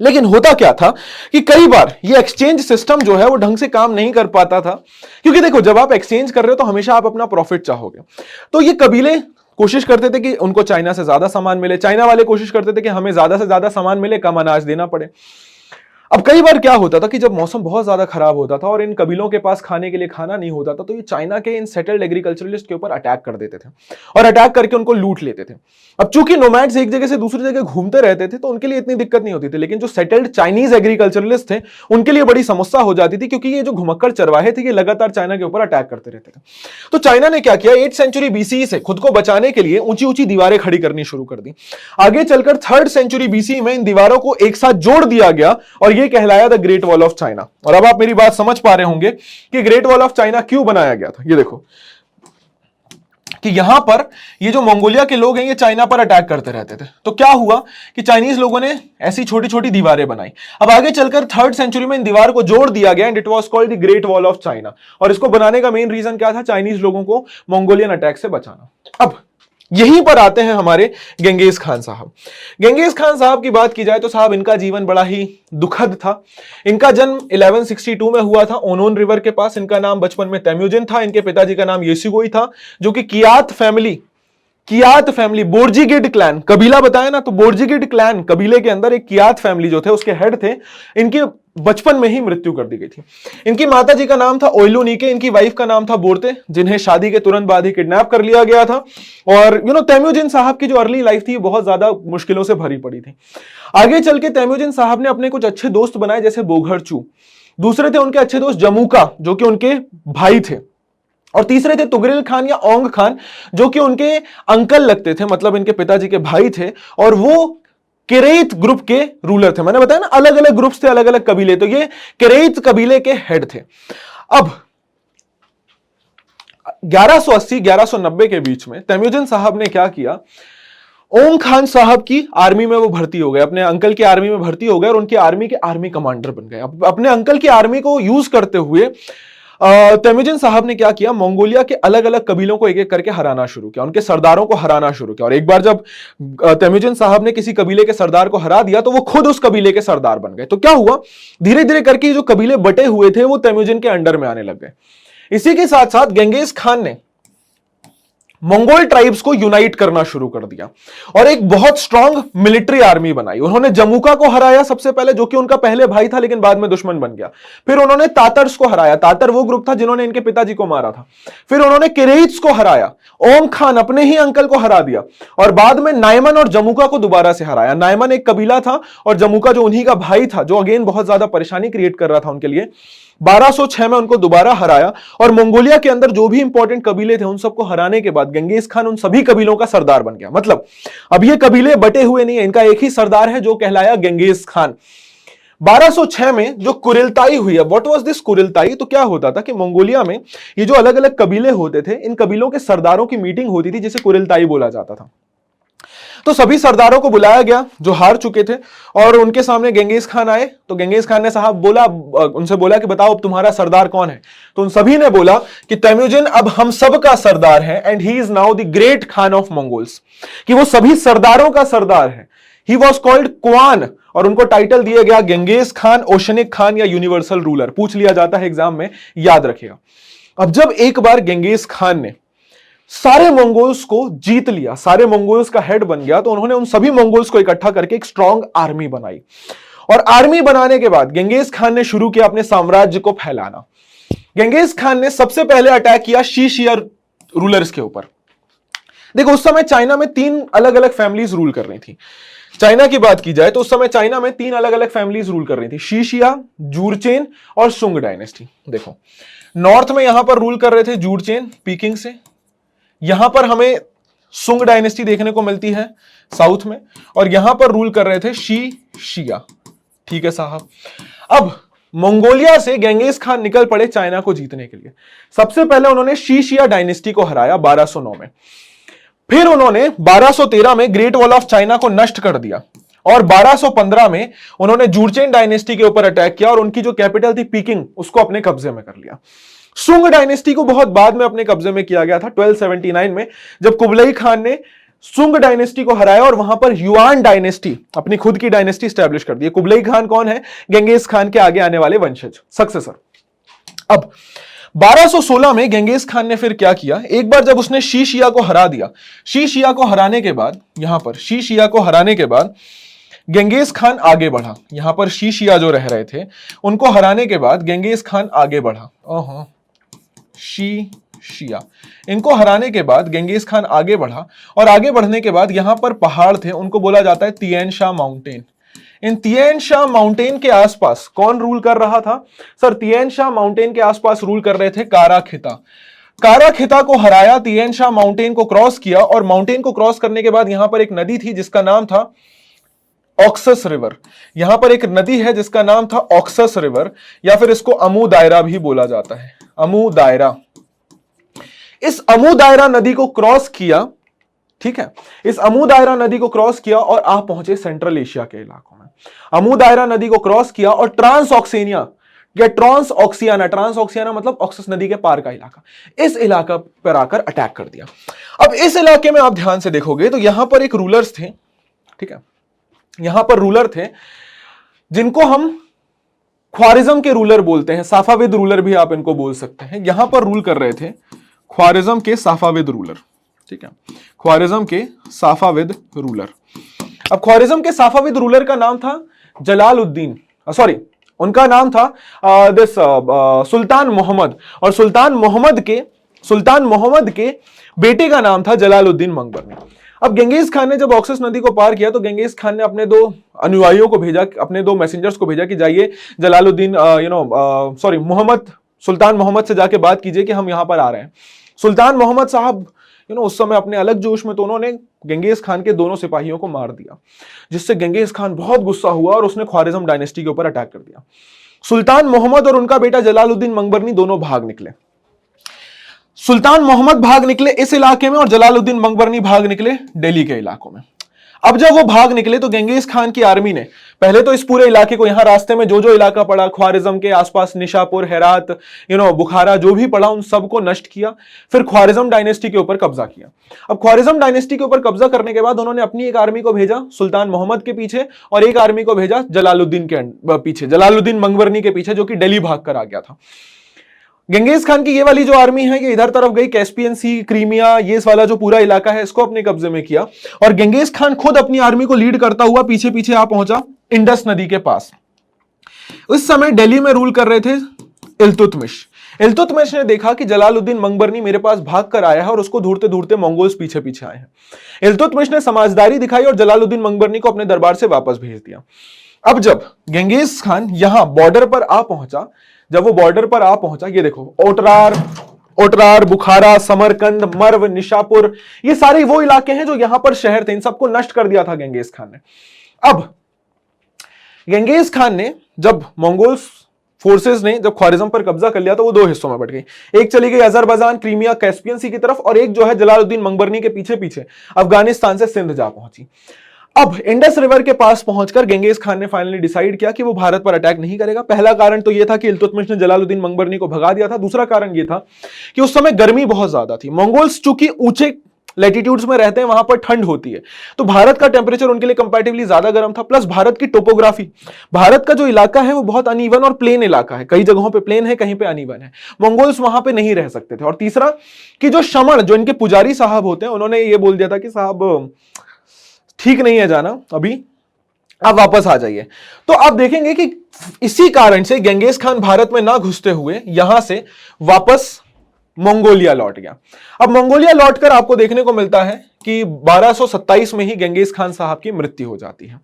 लेकिन होता क्या था कि कई बार ये एक्सचेंज सिस्टम जो है वो ढंग से काम नहीं कर पाता था, क्योंकि देखो जब आप एक्सचेंज कर रहे हो तो हमेशा आप अपना प्रॉफिट चाहोगे। तो ये कबीले कोशिश करते थे कि उनको चाइना से ज्यादा सामान मिले, चाइना वाले कोशिश करते थे कि हमें ज्यादा से ज्यादा सामान मिले, कम अनाज देना पड़े। अब कई बार क्या होता था कि जब मौसम बहुत ज्यादा खराब होता था और इन कबीलों के पास खाने के लिए खाना नहीं होता था, तो ये चाइना के इन सेटल्ड एग्रीकल्चरलिस्ट के ऊपर अटैक कर देते थे और अटैक करके उनको लूट लेते थे। अब चूंकि नोमैड्स एक जगह से दूसरी जगह घूमते रहते थे तो उनके लिए इतनी दिक्कत नहीं होती थी, लेकिन जो सेटल्ड चाइनीज एग्रीकल्चरलिस्ट थे उनके लिए बड़ी समस्या हो जाती थी, क्योंकि ये जो घुमक्कड़ चरवाहे थे ये लगातार चाइना के ऊपर अटैक करते रहते थे। तो चाइना ने क्या किया, 8th सेंचुरी बीसी से खुद को बचाने के लिए ऊंची ऊंची दीवारें खड़ी करनी शुरू कर दी। आगे चलकर 3rd सेंचुरी बीसी में इन दीवारों को एक साथ जोड़ दिया गया और यह कहलाया the great wall of China. और अब आप मेरी बात समझ पा रहे होंगे कि ग्रेट वॉल ऑफ चाइना क्यों बनाया गया था। ये देखो कि यहां पर ये जो मंगोलिया के लोग हैं ये चाइना पर अटैक करते रहते थे, तो क्या हुआ कि चाइनीज लोगों ने ऐसी छोटी छोटी दीवारें बनाई। अब आगे चलकर 3rd सेंचुरी में इन दीवार को जोड़ दिया गया and it was called the great wall of China. और इसको बनाने का मेन रीजन क्या था, चाइनीज लोगों को मंगोलियन अटैक से बचाना। अब यहीं पर आते हैं हमारे गेंगिस खान साहब। गेंगिस खान साहब की बात की जाए तो साहब इनका जीवन बड़ा ही दुखद था। इनका जन्म 1162 में हुआ था ओनोन रिवर के पास। इनका नाम बचपन में तेम्युजिन था। इनके पिताजी का नाम येसुगोई था, जो कि कियात फैमिली बोर्जिगिड क्लैन कबीला बताया ना, तो बोर्जिगिड क्लैन कबीले के अंदर एक कियात फैमिली जो थे उसके हेड थे। इनके बचपन में ही मृत्यु कर दी गई थी। इनकी माता जी का नाम था ओइलुनिके, इनकी वाइफ का नाम था बोर्ते, जिन्हें शादी के तुरंत बाद ही किडनैप कर लिया गया था। और तेम्युजिन साहब की जो अर्ली लाइफ थी बहुत ज्यादा मुश्किलों से भरी पड़ी थी। आगे चल के तेम्युजिन साहब ने अपने कुछ अच्छे दोस्त बनाए, जैसे बोघरचू। दूसरे थे उनके अच्छे दोस्त जमुका, जो कि उनके भाई थे। और तीसरे थे तुगरिल खान या ओंग खान, जो कि उनके अंकल लगते थे, मतलब इनके पिताजी के भाई थे, और वो किरेत ग्रुप के रूलर थे। मैंने बताया ना अलग अलग ग्रुप्स थे, अलग अलग कबीले, तो ये किरेत कबीले के हेड थे। अब 1180 1190 के बीच में तैमूजिन साहब ने क्या किया, ओंग खान साहब की आर्मी में वो भर्ती हो गए, अपने अंकल की आर्मी में भर्ती हो गए और उनकी आर्मी के आर्मी कमांडर बन गए। अपने अंकल की आर्मी को यूज करते हुए तैमूजिन साहब ने क्या किया, मंगोलिया के अलग अलग कबीलों को एक एक करके हराना शुरू किया, उनके सरदारों को हराना शुरू किया। और एक बार जब तैमूजिन साहब ने किसी कबीले के सरदार को हरा दिया तो वो खुद उस कबीले के सरदार बन गए। तो क्या हुआ, धीरे धीरे करके जो कबीले बटे हुए थे वो तैमूजिन के अंडर में आने लग गए। इसी के साथ साथ गेंगिस खान ने मंगोल ट्राइब्स को यूनाइट करना शुरू कर दिया और एक बहुत स्ट्रांग मिलिट्री आर्मी बनाई। उन्होंने जमुका को हराया सबसे पहले, जो कि उनका पहले भाई था लेकिन बाद में दुश्मन बन गया। फिर उन्होंने तातर्स को हराया, तातर वो ग्रुप था जिन्होंने इनके पिताजी को मारा था। फिर उन्होंने किरेइट्स को हराया, ओंग खान अपने ही अंकल को हरा दिया, और बाद में नायमन और जमुका को दोबारा से हराया। नायमन एक कबीला था और जमुका जो उन्हीं का भाई था, जो अगेन बहुत ज्यादा परेशानी क्रिएट कर रहा था उनके लिए। 1206 में उनको दोबारा हराया और मंगोलिया के अंदर जो भी इंपॉर्टेंट कबीले थे उन सबको हराने के बाद गेंगिस खान उन सभी कबीलों का सरदार बन गया। मतलब अब ये कबीले बटे हुए नहीं है, इनका एक ही सरदार है जो कहलाया गेंगिस खान। 1206 में जो कुरिलताई हुई है, व्हाट वाज दिस कुरिलताई? तो क्या होता था कि मंगोलिया में ये जो अलग अलग कबीले होते थे, इन कबीलों के सरदारों की मीटिंग होती थी जिसे कुरिलताई बोला जाता था। तो सभी सरदारों को बुलाया गया जो हार चुके थे और उनके सामने गेंगिस खान आए। तो गेंगिस खान ने साहब उनसे बोला कि बताओ अब तुम्हारा सरदार कौन है? तो उन सभी ने बोला कि तैमूजिन अब हम सब का सरदार है and he is now the great Khan of Mongols, कि वो सभी सरदारों का सरदार है। ही वॉज कॉल्ड क्वान और उनको टाइटल दिया गया गेंगिस खान, ओशनिक खान या यूनिवर्सल रूलर। पूछ लिया जाता है एग्जाम में, याद रखिएगा। अब जब एक बार गेंगिस खान ने सारे मंगोल्स को जीत लिया, सारे मंगोल्स का हेड बन गया, तो उन्होंने उन सभी मंगोल्स को इकट्ठा करके एक स्ट्रांग आर्मी बनाई। और आर्मी बनाने के बाद गेंगिस खान ने शुरू किया अपने साम्राज्य को फैलाना। गेंगिस खान ने सबसे पहले अटैक किया शिया रूलर्स के ऊपर। देखो उस समय चाइना में 3 अलग अलग फैमिलीज रूल कर रही थी। चाइना की बात की जाए तो उस समय चाइना में 3 अलग अलग फैमिलीज रूल कर रही थी, शीशिया, जूरचेन और सुंग डायनेस्टी। देखो नॉर्थ में यहां पर रूल कर रहे थे जूरचेन पीकिंग से, यहां पर हमें सुंग डायनेस्टी देखने को मिलती है साउथ में, और यहां पर रूल कर रहे थे शिया। ठीक है साहब। अब मंगोलिया से गेंगिस खान निकल पड़े चाइना को जीतने के लिए। सबसे पहले उन्होंने शिया डायनेस्टी को हराया 1209 में। फिर उन्होंने 1213 में ग्रेट वॉल ऑफ चाइना को नष्ट कर दिया और 1215 में उन्होंने जूरचेन डायनेस्टी के ऊपर अटैक किया और उनकी जो कैपिटल थी पीकिंग उसको अपने कब्जे में कर लिया। सुंग डायनेस्टी को बहुत बाद में अपने कब्जे में किया गया था 1279 में, जब कुबलई खान ने सुंग डायनेस्टी को हराया और वहां पर युआन डायनेस्टी, अपनी खुद की डायनेस्टी स्टैब्लिश कर दी। कुबलई खान कौन है? गेंगिस खान के आगे आने वाले वंशज, सक्सेसर। अब 1216 में गेंगिस खान ने फिर क्या किया, एक बार जब उसने शिया को हरा दिया, शिया को हराने के बाद, यहां पर शिया को हराने के बाद गेंगिस खान आगे बढ़ा। यहां पर शिया जो रह रहे थे उनको हराने के बाद गेंगिस खान आगे बढ़ा। ओहो, शिया, इनको हराने के बाद गेंगिस खान आगे बढ़ा और आगे बढ़ने के बाद यहां पर पहाड़ थे, उनको बोला जाता है तिएन शाह माउंटेन। इन तिएन शाह माउंटेन के आसपास कौन रूल कर रहा था? सर तिएन शाह माउंटेन के आसपास रूल कर रहे थे कारा खिता। कारा खिता को हराया, तिएन शाह माउंटेन को क्रॉस किया और माउंटेन को क्रॉस करने के बाद यहां पर एक नदी थी जिसका नाम था ऑक्सस रिवर। यहां पर एक नदी है जिसका नाम था ऑक्सस रिवर, या फिर इसको अमू दायरा भी बोला जाता है, अमू दायरा। इस अमू दायरा नदी को क्रॉस किया, ठीक है, इस अमू दायरा नदी को क्रॉस किया और आप पहुंचे सेंट्रल एशिया के इलाकों में। अमू दायरा नदी को क्रॉस किया और ट्रांसऑक्सियाना या ट्रांसऑक्सियाना मतलब ऑक्सस नदी के पार का इलाका, इस इलाका पर आकर अटैक कर दिया। अब इस इलाके में आप ध्यान से देखोगे तो यहां पर एक रूलर्स थे, ठीक है, यहां पर रूलर थे जिनको हम ख्वारिज्म के रूलर बोलते हैं, साफाविद रूलर भी आप इनको बोल सकते हैं। यहां पर रूल कर रहे थे ख्वारिज्म के साफाविद रूलर, ठीक है, ख्वारिज्म के साफाविद रूलर। अब ख्वारिज्म के साफाविद रूलर का नाम था जलालुद्दीन, सॉरी उनका नाम था सुल्तान मोहम्मद, और सुल्तान मोहम्मद के बेटे का नाम था जलालुद्दीन मंगबरनी। अब गेंगिस खान ने जब ऑक्सस नदी को पार किया तो गेंगिस खान ने अपने 2 अनुयायियों को भेजा, अपने 2 मैसेंजर्स को भेजा कि जाइए जलालुद्दीन मोहम्मद सुल्तान मोहम्मद से जाके बात कीजिए कि हम यहां पर आ रहे हैं। सुल्तान मोहम्मद साहब उस समय अपने अलग जोश में तो उन्होंने गेंगेज खान के दोनों सिपाहियों को मार दिया, जिससे गेंगेज खान बहुत गुस्सा हुआ और उसने ख्वारिज्म डायनेस्टी के ऊपर अटैक कर दिया। सुल्तान मोहम्मद और उनका बेटा जलालुद्दीन मंगबरनी दोनों भाग निकले। सुल्तान मोहम्मद भाग निकले इस इलाके में और जलालुद्दीन मंगबरनी भाग निकले दिल्ली के इलाकों में। अब जब वो भाग निकले तो गेंगेज खान की आर्मी ने पहले तो इस पूरे इलाके को, यहां रास्ते में जो जो इलाका पड़ा ख्वारिज्म के आसपास, निशापुर, हेरात, बुखारा, जो भी पड़ा उन सबको नष्ट किया। फिर ख्वारिज्म डायनेस्टी के ऊपर कब्जा किया। अब ख्वारिज्म डायनेस्टी के ऊपर कब्जा करने के बाद उन्होंने अपनी एक आर्मी को भेजा सुल्तान मोहम्मद के पीछे और एक आर्मी को भेजा जलालुद्दीन के पीछे, जलालुद्दीन मंगबरनी के पीछे, जो कि दिल्ली भाग कर आ गया था। गेंगेज खान की ये वाली जो आर्मी है ये इधर तरफ गई, कैस्पियन सी, क्रीमिया, ये वाला जो पूरा इलाका है इसको अपने कब्जे में किया। और गेंगेज खान खुद अपनी आर्मी को लीड करता हुआ पीछे पीछे आ पहुंचा इंडस नदी के पास। उस समय दिल्ली में रूल कर रहे थे इल्तुतमिश। इल्तुतमिश ने देखा कि जलालुद्दीन मंगबरनी मेरे पास भाग कर आया है और उसको ढूंढते ढूंढते मंगोल्स पीछे पीछे आए हैं। इल्तुतमिश ने समझदारी दिखाई और जलालुद्दीन मंगबरनी को अपने दरबार से वापस भेज दिया। अब जब गेंगेज खान यहां बॉर्डर पर आ पहुंचा, जब वो बॉर्डर पर आ पहुंचा, ये देखो ओटरार, बुखारा, समरकंद, मर्व, निशापुर, ये सारे वो इलाके हैं जो यहां पर शहर थे, इन सबको नष्ट कर दिया था गेंगेज खान ने। अब गेंगेज खान ने जब मंगोल्स फोर्सेस ने जब ख्वारिज्म पर कब्जा कर लिया तो वो दो हिस्सों में बट गई। एक चली गई अजरबैजान, क्रीमिया, कैस्पियन सी की तरफ, और एक जो है जलालुद्दीन मंगबरनी के पीछे पीछे अफगानिस्तान से सिंध जा पहुंची। अब इंडस रिवर के पास पहुंचकर गेंगेज खान ने फाइनली डिसाइड किया कि वो भारत पर अटैक नहीं करेगा। पहला कारण तो यह था कि इल्तुतमिश ने जलालुद्दीन मंगबरनी को भगा दिया था। दूसरा कारण यह था कि उस समय गर्मी बहुत ज्यादा थी। मंगोल्स चूंकि ऊंचे लैटिट्यूड्स में रहते हैं, वहां पर ठंड होती है, तो भारत का टेम्परेचर उनके लिए कंपैरेटिवली ज्यादा गर्म था। प्लस भारत की टोपोग्राफी, भारत का जो इलाका है वो बहुत अनइवन और प्लेन इलाका है, कई जगहों पे प्लेन है, कहीं पे अनइवन है। मंगोल्स वहां पे नहीं रह सकते थे। और तीसरा कि जो शमण, जो इनके पुजारी साहब होते हैं, उन्होंने ये बोल दिया था कि साहब ठीक नहीं है जाना, अभी आप वापस आ जाइए। तो आप देखेंगे कि इसी कारण से गेंगेज खान भारत में ना घुसते हुए यहां से वापस मंगोलिया लौट गया। अब मंगोलिया लौटकर आपको देखने को मिलता है कि 1227 में ही गेंगेज खान साहब की मृत्यु हो जाती है।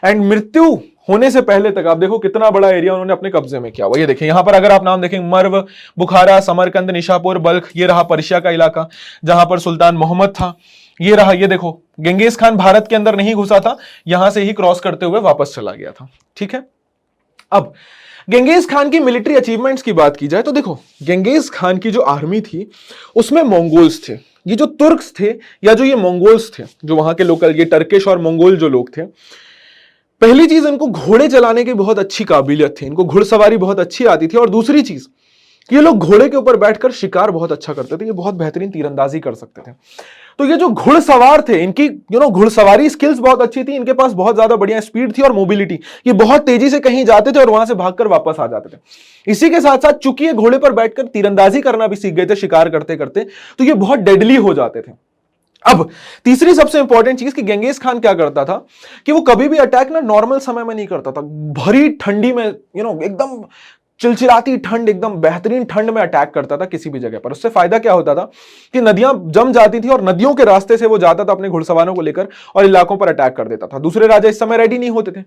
एंड मृत्यु होने से पहले तक आप देखो कितना बड़ा एरिया उन्होंने अपने कब्जे में किया हुआ। ये देखिए यहां पर अगर आप नाम देखेंगे, मर्व, बुखारा, समरकंद, निशापुर, बल्ख, ये रहा पर्शिया का इलाका जहां पर सुल्तान मोहम्मद था। ये रहा, ये देखो गेंगेज खान भारत के अंदर नहीं घुसा था, यहां से ही क्रॉस करते हुए वापस चला गया था। ठीक है, अब गेंगेज खान की मिलिट्री अचीवमेंट्स की बात की जाए तो देखो गेंगेज खान की जो आर्मी थी उसमें मंगोल्स थे, ये जो तुर्क्स थे या जो ये मंगोल्स थे, जो वहां के लोकल ये टर्किश और मंगोल जो लोग थे, पहली चीज इनको घोड़े चलाने की बहुत अच्छी काबिलियत थी, इनको घुड़सवारी बहुत अच्छी आती थी। और दूसरी चीज ये लोग घोड़े के ऊपर बैठकर शिकार बहुत अच्छा करते थे, ये बहुत बेहतरीन तीरंदाजी कर सकते थे। तो ये जो घुड़सवार थे, इनकी घुड़सवारी स्किल्स बहुत अच्छी थी, इनके पास बहुत ज्यादा बढ़िया स्पीड थी और मोबिलिटी, ये बहुत तेजी से कहीं जाते थे और वहां से भागकर वापस आ जाते थे। इसी के साथ साथ चूंकि ये घोड़े पर बैठकर तीरंदाजी करना भी सीख गए थे शिकार करते करते, तो ये बहुत डेडली हो जाते थे। अब तीसरी सबसे इंपॉर्टेंट चीज कि गेंगेज खान क्या करता था कि वो कभी भी अटैक ना नॉर्मल समय में नहीं करता था, भरी ठंडी में एकदम चिलचिलाती ठंड, एकदम बेहतरीन ठंड में अटैक करता था किसी भी जगह पर। उससे फायदा क्या होता था कि नदियां जम जाती थी और नदियों के रास्ते से वो जाता था अपने घुड़सवारों को लेकर और इलाकों पर अटैक कर देता था। दूसरे राजा इस समय रेडी नहीं होते थे।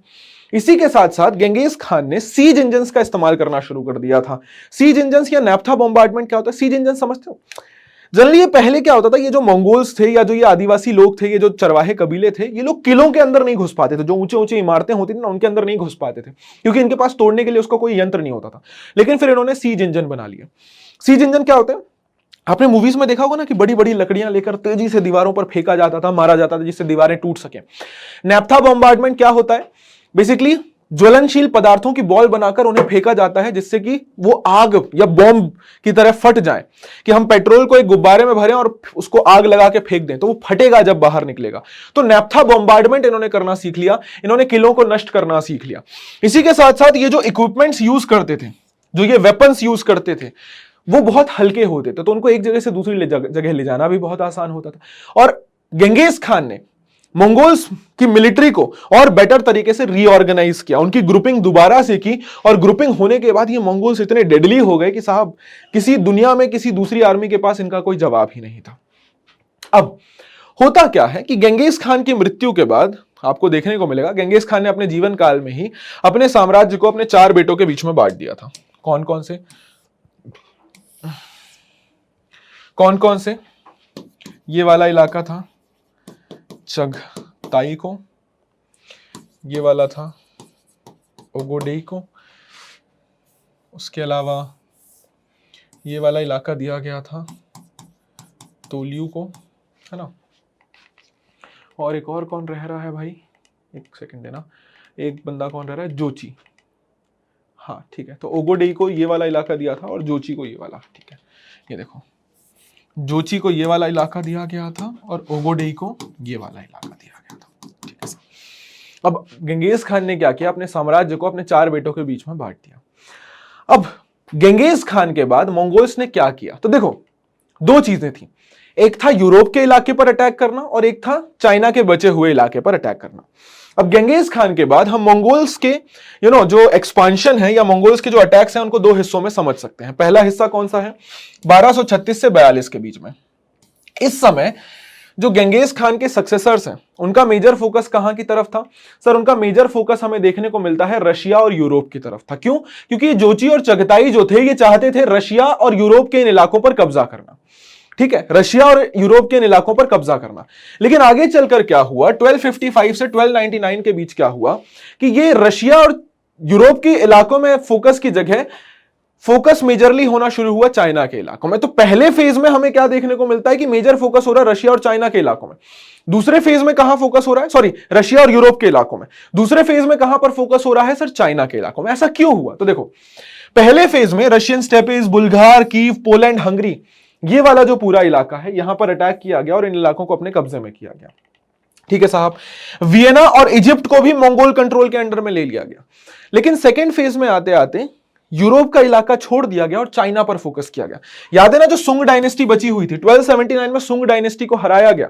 इसी के साथ साथ गेंगेज खान ने सीज इंजन्स का इस्तेमाल करना शुरू कर दिया था। सीज इंजन्स या नैप्था बॉम्बार्डमेंट क्या होता है? सीज इंजन समझते हो? जनरली ये पहले क्या होता था, ये जो मंगोल्स थे या जो ये आदिवासी लोग थे, ये जो चरवाहे कबीले थे, ये लोग किलों के अंदर नहीं घुस पाते थे। जो ऊंचे ऊंचे इमारतें होती थी ना, उनके अंदर नहीं घुस पाते थे क्योंकि इनके पास तोड़ने के लिए उसका कोई यंत्र नहीं होता था। लेकिन फिर इन्होंने सीज इंजन बना लिया। सीज इंजन क्या होते हैं? आपने मूवीज में देखा होगा ना कि बड़ी बड़ी लकड़ियां लेकर तेजी से दीवारों पर फेंका जाता था, मारा जाता था, जिससे दीवारें टूट सके। नैप्था बॉम्बार्डमेंट क्या होता है? बेसिकली ज्वलनशील पदार्थों की बॉल बनाकर उन्हें फेंका जाता है जिससे कि वो आग या बॉम्ब की तरह फट जाए। कि हम पेट्रोल को एक गुब्बारे में भरें और उसको आग लगा के फेंक दें तो वो फटेगा जब बाहर निकलेगा। तो नैप्था बॉम्बार्डमेंट इन्होंने करना सीख लिया, इन्होंने किलों को नष्ट करना सीख लिया। इसी के साथ साथ ये जो इक्विपमेंट्स यूज करते थे, जो ये वेपन्स यूज करते थे, वो बहुत हल्के होते थे, तो उनको एक जगह से दूसरी जगह ले जाना भी बहुत आसान होता था। और गेंगेज खान ने मंगोल्स की मिलिट्री को और बेटर तरीके से रीऑर्गेनाइज किया, उनकी ग्रुपिंग दोबारा से की। और ग्रुपिंग होने के बाद ये मंगोल्स इतने डेडली हो गए कि साहब किसी दुनिया में किसी दूसरी आर्मी के पास इनका कोई जवाब ही नहीं था। अब होता क्या है कि गेंगेज खान की मृत्यु के बाद आपको देखने को मिलेगा गेंगेज खान ने अपने जीवन काल में ही अपने साम्राज्य को अपने 4 बेटों के बीच में बांट दिया था। कौन कौन से? कौन कौन से? ये वाला इलाका था चगताई को, ये वाला था ओगोडेई को, उसके अलावा ये वाला इलाका दिया गया था तोलियू को, है ना। और एक और कौन रह रहा है भाई, एक सेकंड देना, एक बंदा कौन रह रहा है, जोची। हाँ ठीक है, तो ओगोडेई को ये वाला इलाका दिया था और जोची को ये वाला, ठीक है। ये देखो, जोची को ये वाला इलाका दिया गया था और ओगोडेई को ये वाला इलाका दिया गया था, ठीक है। अब गेंगेज खान ने क्या किया, अपने साम्राज्य को अपने 4 बेटों के बीच में बांट दिया। अब गेंगेज खान के बाद मंगोल्स ने क्या किया, तो देखो 2 चीजें थी, एक था यूरोप के इलाके पर अटैक करना और एक था चाइना के बचे हुए इलाके पर अटैक करना। अब गेंगेज खान के बाद हम मंगोल्स के जो एक्सपांशन है या मंगोल्स के जो अटैक्स हैं उनको 2 हिस्सों में समझ सकते हैं। पहला हिस्सा कौन सा है, 1236 से 42 के बीच में। इस समय जो गेंगेज खान के सक्सेसर्स हैं उनका मेजर फोकस कहां की तरफ था? सर उनका मेजर फोकस हमें देखने को मिलता है रशिया और यूरोप की तरफ था। क्यों? क्योंकि जोची और चगताई जो थे ये चाहते थे रशिया और यूरोप के इन इलाकों पर कब्जा करना, ठीक है, रशिया और यूरोप के इन इलाकों पर कब्जा करना। लेकिन आगे चलकर क्या हुआ, 1255 से 1299 के बीच क्या हुआ कि ये रशिया और यूरोप के इलाकों में फोकस की जगह फोकस मेजरली होना शुरू हुआ चाइना के इलाकों में। तो पहले फेज में हमें क्या देखने को मिलता है कि मेजर फोकस हो रहा है रशिया और चाइना के इलाकों में। दूसरे फेज में कहां फोकस हो रहा है, सॉरी, रशिया और यूरोप के इलाकों में। दूसरे फेज में कहां पर फोकस हो रहा है सर, चाइना के इलाकों में। ऐसा क्यों हुआ? तो देखो, पहले फेज में Russian steppage, Bulgar, Kyiv, Poland, Hungary, ये वाला जो पूरा इलाका है यहां पर अटैक किया गया और इन इलाकों को अपने कब्जे में किया गया, ठीक है साहब। वियना और इजिप्ट को भी मंगोल कंट्रोल के अंडर में ले लिया गया। लेकिन सेकेंड फेज में आते आते यूरोप का इलाका छोड़ दिया गया और चाइना पर फोकस किया गया। याद है ना, जो सुंग डायनेस्टी बची हुई थी, 1279 में सुंग डायनेस्टी को हराया गया,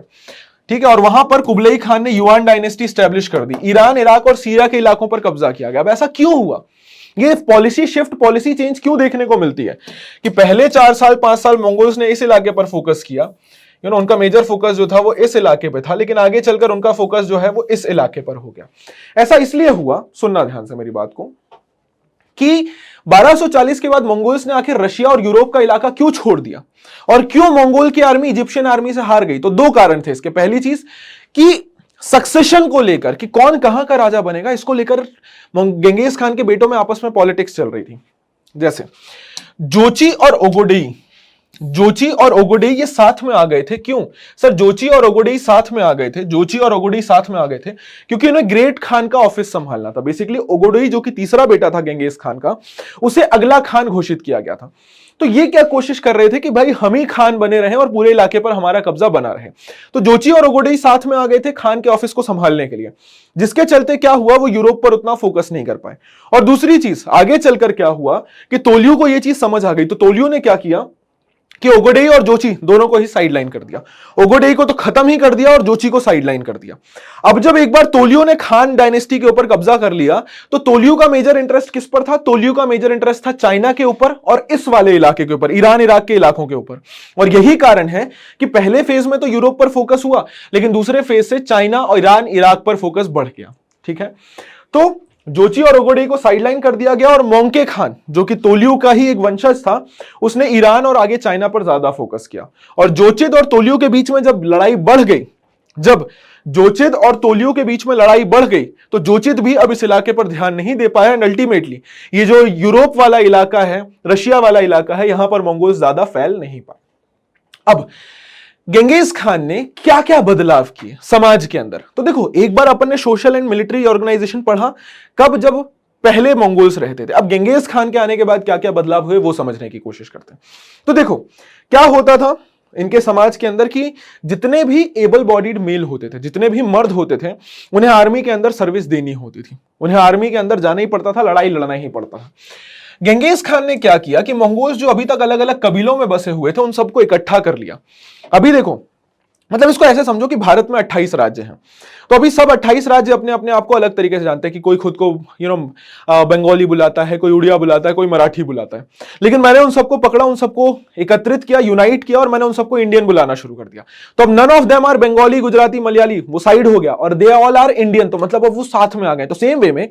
ठीक है, और वहां पर कुबलई खान ने युआन डायनेस्टी स्टैब्लिश कर दी। ईरान, इराक और सीरिया के इलाकों पर कब्जा किया गया। अब ऐसा क्यों हुआ? ये पॉलिसी शिफ्ट, पॉलिसी चेंज क्यों देखने को मिलती है कि पहले 4 साल 5 साल मंगोल्स ने इस इलाके पर फोकस किया, उनका मेजर फोकस जो था वो इस इलाके पे था, लेकिन आगे चलकर उनका फोकस जो है वो इस इलाके पर हो गया। ऐसा इसलिए हुआ, सुनना ध्यान से मेरी बात को, कि 1240 के बाद मंगोल्स ने आखिर रशिया और यूरोप का इलाका क्यों छोड़ दिया और क्यों मंगोल की आर्मी इजिप्शियन आर्मी से हार गई? तो 2 कारण थे इसके। पहली चीज कि सक्सेशन को लेकर कि कौन कहां का राजा बनेगा, इसको लेकर गेंगेज खान के बेटों में आपस में पॉलिटिक्स चल रही थी। जैसे जोची और ओगोडेई, जोची और ओगोडेई ये साथ में आ गए थे। क्यों सर जोची और ओगोडेई साथ में आ गए थे? जोची और ओगोडेई साथ में आ गए थे क्योंकि उन्हें ग्रेट खान का ऑफिस संभालना था। बेसिकली ओगोडेई जो कि तीसरा बेटा था गेंगेज खान का, उसे अगला खान घोषित किया गया था। तो ये क्या कोशिश कर रहे थे कि भाई हम ही खान बने रहें और पूरे इलाके पर हमारा कब्जा बना रहे। तो जोची और ओगोडेई साथ में आ गए थे खान के ऑफिस को संभालने के लिए, जिसके चलते क्या हुआ, वो यूरोप पर उतना फोकस नहीं कर पाए। और दूसरी चीज, आगे चलकर क्या हुआ कि तोलियो को यह चीज समझ आ गई। तो तोलियो ने क्या किया कि ओगोडेई और जोची दोनों को ही साइडलाइन कर दिया। ओगोडेई को तो खत्म ही कर दिया और जोची को साइडलाइन कर दिया। अब जब एक बार तोलियो ने खान डायनेस्टी के ऊपर कब्जा कर लिया तो तोलियो का मेजर इंटरेस्ट किस पर था? तोलियो का मेजर इंटरेस्ट था चाइना के ऊपर और इस वाले इलाके के ऊपर, ईरान इराक के इलाकों के ऊपर। और यही कारण है कि पहले फेज में तो यूरोप पर फोकस हुआ, लेकिन दूसरे फेज से चाइना और ईरान इराक पर फोकस बढ़ गया, ठीक है। तो जोची और ओगोडेई को साइडलाइन कर दिया गया और मोंके खान जो कि तोलियो का ही एक वंशज था, उसने ईरान और आगे चाइना पर ज्यादा फोकस किया। और जोचिद और तोलियो के बीच में जब लड़ाई बढ़ गई, जब जोचिद और तोलियो के बीच में लड़ाई बढ़ गई तो जोचिद भी अब इस इलाके पर ध्यान नहीं दे पाया एंड अल्टीमेटली ये जो यूरोप वाला इलाका है, रशिया वाला इलाका है, यहां पर मंगोल्स ज्यादा फैल नहीं पाए। अब गेंगेज खान ने क्या क्या बदलाव किए समाज के अंदर? तो देखो, एक बार अपन ने सोशल एंड मिलिट्री ऑर्गेनाइजेशन पढ़ा, कब? जब पहले मंगोल्स रहते थे। अब गेंगेज खान के आने के बाद क्या क्या बदलाव हुए वो समझने की कोशिश करते हैं। तो देखो क्या होता था इनके समाज के अंदर कि जितने भी एबल बॉडीड मेल होते थे, जितने भी मर्द होते थे, उन्हें आर्मी के अंदर सर्विस देनी होती थी, उन्हें आर्मी के अंदर जाना ही पड़ता था, लड़ाई लड़ना ही पड़ता था। गेंगेज खान ने क्या किया कि मंगोल्स जो अभी तक अलग अलग कबीलों में बसे हुए थे उन सबको इकट्ठा कर लिया। अभी देखो, मतलब इसको ऐसे समझो कि भारत में 28 राज्य हैं, तो अभी सब 28 राज्य अपने अपने आप को अलग तरीके से जानते हैं कि कोई खुद को बंगाली बुलाता है, कोई उड़िया बुलाता है, कोई मराठी बुलाता है। लेकिन मैंने उन सबको पकड़ा, उन सबको एकत्रित किया, यूनाइट किया और मैंने उन सबको इंडियन बुलाना शुरू कर दिया। तो अब none of them are Bengali, Gujarati, Malayali, वो साइड हो गया, और दे ऑल आर इंडियन, तो मतलब अब वो साथ में आ गए। तो सेम वे में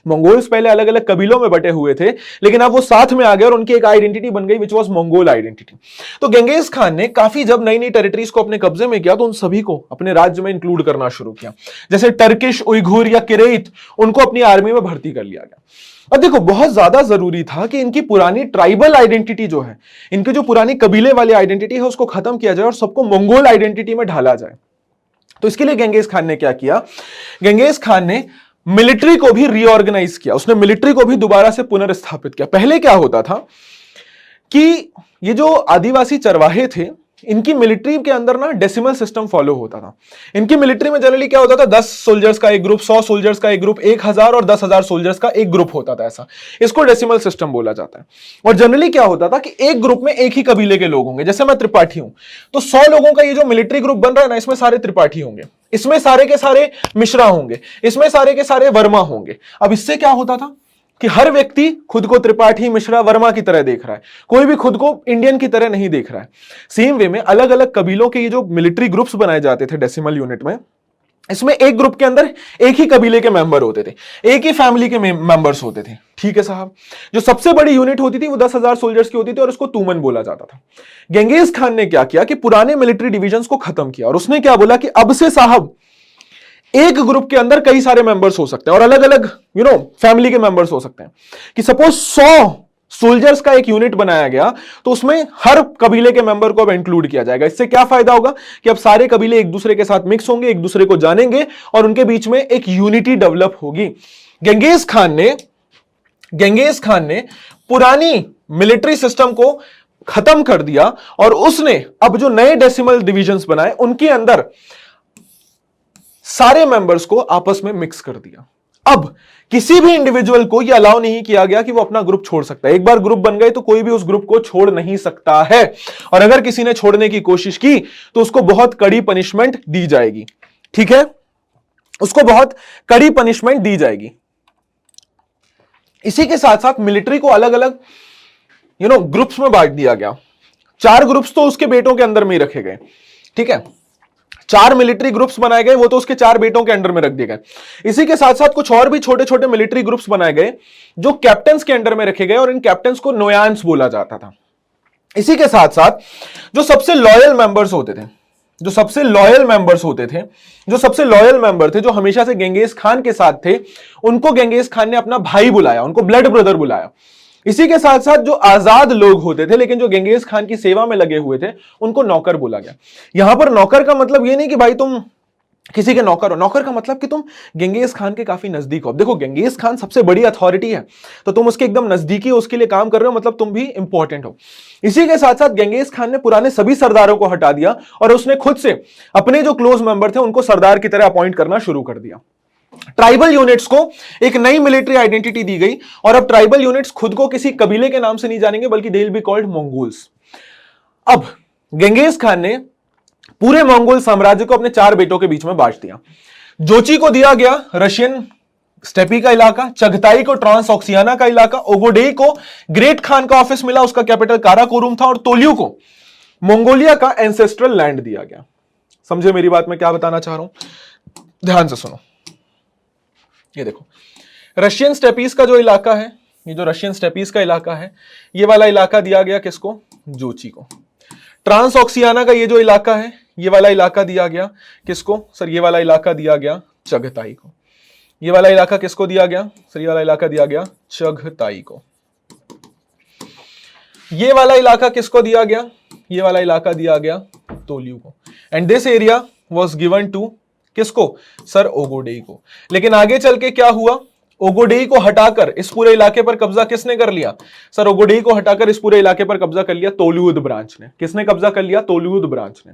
मंगोल्स पहले अलग अलग कबीलों में बटे हुए थे, लेकिन अब वो साथ में आ गए और उनकी एक आइडेंटिटी बन गई, विच वाज मंगोल आइडेंटिटी। तो गेंगिस खान ने काफी जब नई नई टेरिटरीज को अपने कब्जे में किया, तो उन सभी को अपने राज्य में इंक्लूड करना शुरू किया। जैसे टर्किश, उइघुर या किरेत, उनको अपनी आर्मी में भर्ती कर लिया गया। अब देखो, बहुत ज्यादा जरूरी था कि इनकी पुरानी ट्राइबल आइडेंटिटी जो है, इनकी जो पुरानी कबीले वाली आइडेंटिटी है, उसको खत्म किया जाए और सबको मंगोल आइडेंटिटी में ढाला जाए। तो इसके लिए गेंगिस खान ने क्या किया? गेंगिस खान ने मिलिट्री को भी रीऑर्गेनाइज किया, उसने मिलिट्री को भी दोबारा से पुनर्स्थापित किया। पहले क्या होता था कि ये जो आदिवासी चरवाहे थे, इनकी मिलिट्री के अंदर ना डेसिमल सिस्टम फॉलो होता था। इनकी मिलिट्री में जनरली क्या होता था, 10 सोल्जर्स का एक ग्रुप, 100 सोल्जर्स का एक ग्रुप, 1000 और 10,000 सोल्जर्स का एक ग्रुप होता था। ऐसा, इसको डेसिमल सिस्टम बोला जाता है। और जनरली क्या होता था कि एक ग्रुप में एक ही कबीले के लोग होंगे। जैसे मैं त्रिपाठी हूं, तो 100 लोगों का ये जो मिलिट्री ग्रुप बन रहा है ना, इसमें सारे त्रिपाठी होंगे, इसमें सारे के सारे मिश्रा होंगे, इसमें सारे के सारे वर्मा होंगे। अब इससे क्या होता था कि हर व्यक्ति खुद को त्रिपाठी, मिश्रा, वर्मा की तरह देख रहा है, कोई भी खुद को इंडियन की तरह नहीं देख रहा है। सेम वे में अलग अलग कबीलों के ये जो मिलिट्री ग्रुप्स बनाए जाते थे डेसिमल यूनिट में, इसमें एक ग्रुप के अंदर एक ही कबीले के मेंबर होते थे, एक ही फैमिली के मेंबर्स होते थे। ठीक है साहब। जो सबसे बड़ी यूनिट होती थी वो 10,000 सोल्जर्स की होती थी और उसको तूमन बोला जाता था। गेंगिस खान ने क्या किया कि पुराने मिलिट्री डिविजन्स को खत्म किया और उसने क्या बोला कि अब से साहब एक ग्रुप के अंदर कई सारे मेंबर्स हो सकते हैं और अलग अलग फैमिली के मेंबर्स हो सकते हैं। कि सपोज 100 सोल्जर्स का एक यूनिट बनाया गया, तो उसमें हर कबीले के मेंबर को अब इंक्लूड किया जाएगा। इससे क्या फायदा होगा कि अब सारे कबीले एक दूसरे के साथ मिक्स होंगे, एक दूसरे को जानेंगे और उनके बीच में एक यूनिटी डेवलप होगी। गेंगिस खान ने पुरानी मिलिट्री सिस्टम को खत्म कर दिया और उसने अब जो नए डेसिमल डिविजन्स बनाए, उनके अंदर सारे मेंबर्स को आपस में मिक्स कर दिया। अब किसी भी इंडिविजुअल को यह अलाउ नहीं किया गया कि वो अपना ग्रुप छोड़ सकता है। एक बार ग्रुप बन गए तो कोई भी उस ग्रुप को छोड़ नहीं सकता है, और अगर किसी ने छोड़ने की कोशिश की तो उसको बहुत कड़ी पनिशमेंट दी जाएगी। ठीक है, उसको बहुत कड़ी पनिशमेंट दी जाएगी। इसी के साथ साथ मिलिट्री को अलग अलग ग्रुप्स में बांट दिया गया। 4 ग्रुप्स तो उसके बेटों के अंदर में ही रखे गए। ठीक है, 4 मिलिट्री ग्रुप्स बनाए गए, वो तो उसके 4 बेटों के अंडर में रख दिए गए। इसी के साथ साथ कुछ और भी छोटे छोटे मिलिट्री ग्रुप्स बनाए गए जो कैप्टन्स के अंडर में रखे गए और इन कैप्टन्स को नोयांस बोला जाता था। इसी के साथ साथ जो सबसे लॉयल मेंबर्स होते थे, जो सबसे लॉयल मेंबर थे, जो हमेशा से गेंगिस खान के साथ थे, उनको गेंगिस खान ने अपना भाई बुलाया, उनको ब्लड ब्रदर बुलाया। इसी के साथ साथ जो आजाद लोग होते थे लेकिन जो गेंगिस खान की सेवा में लगे हुए थे, उनको नौकर बोला गया। यहां पर नौकर का मतलब ये नहीं कि भाई तुम किसी के नौकर हो, नौकर का मतलब कि तुम गेंगिस खान के काफी नजदीक हो। अब देखो, गेंगिस खान सबसे बड़ी अथॉरिटी है, तो तुम उसके एकदम नजदीकी हो, उसके लिए काम कर रहे हो, मतलब तुम भी इंपॉर्टेंट हो। इसी के साथ साथ गेंगिस खान ने पुराने सभी सरदारों को हटा दिया और उसने खुद से अपने जो क्लोज मेंबर थे उनको सरदार की तरह अपॉइंट करना शुरू कर दिया। ट्राइबल यूनिट्स को एक नई मिलिट्री आइडेंटिटी दी गई और अब ट्राइबल यूनिट्स खुद को किसी कबीले के नाम से नहीं जानेंगे, बल्कि they will be called Mongols. अब गेंगिस खान ने पूरे मंगोल साम्राज्य को अपने 4 बेटों के बीच में बांट दिया। जोची को दिया गया रशियन स्टेपी का इलाका, चगताई को ट्रांसऑक्सियाना का इलाका, ओगोडेई को ग्रेट खान का ऑफिस मिला, उसका कैपिटल काराकोरम था, और तोल्यू को मंगोलिया का एंसेस्ट्रल लैंड दिया गया। समझे मेरी बात में क्या बताना चाह रहा हूं? ध्यान से सुनो। ये देखो, रशियन स्टेपीज का जो इलाका है, ये जो रशियन स्टेपीज का इलाका है, ये वाला इलाका दिया गया किसको? जोची को। ट्रांसऑक्सियाना का ये जो इलाका है, ये वाला इलाका दिया गया किसको? सर ये वाला इलाका दिया गया चगताई को। ये वाला इलाका किसको दिया गया? सर ये वाला इलाका दिया गया चगताई को। ये वाला इलाका किसको दिया गया? ये वाला इलाका दिया गया तोल्यू को। And this area was given to किसको? सर ओगोडेई को। लेकिन आगे चल के क्या हुआ? ओगोडेई को हटाकर इस पूरे इलाके पर कब्जा किसने कर लिया? सर ओगोडेई को हटाकर इस पूरे इलाके पर कब्जा कर लिया तोल्यूद ब्रांच ने। किसने कब्जा कर लिया? तोल्यूद ब्रांच ने।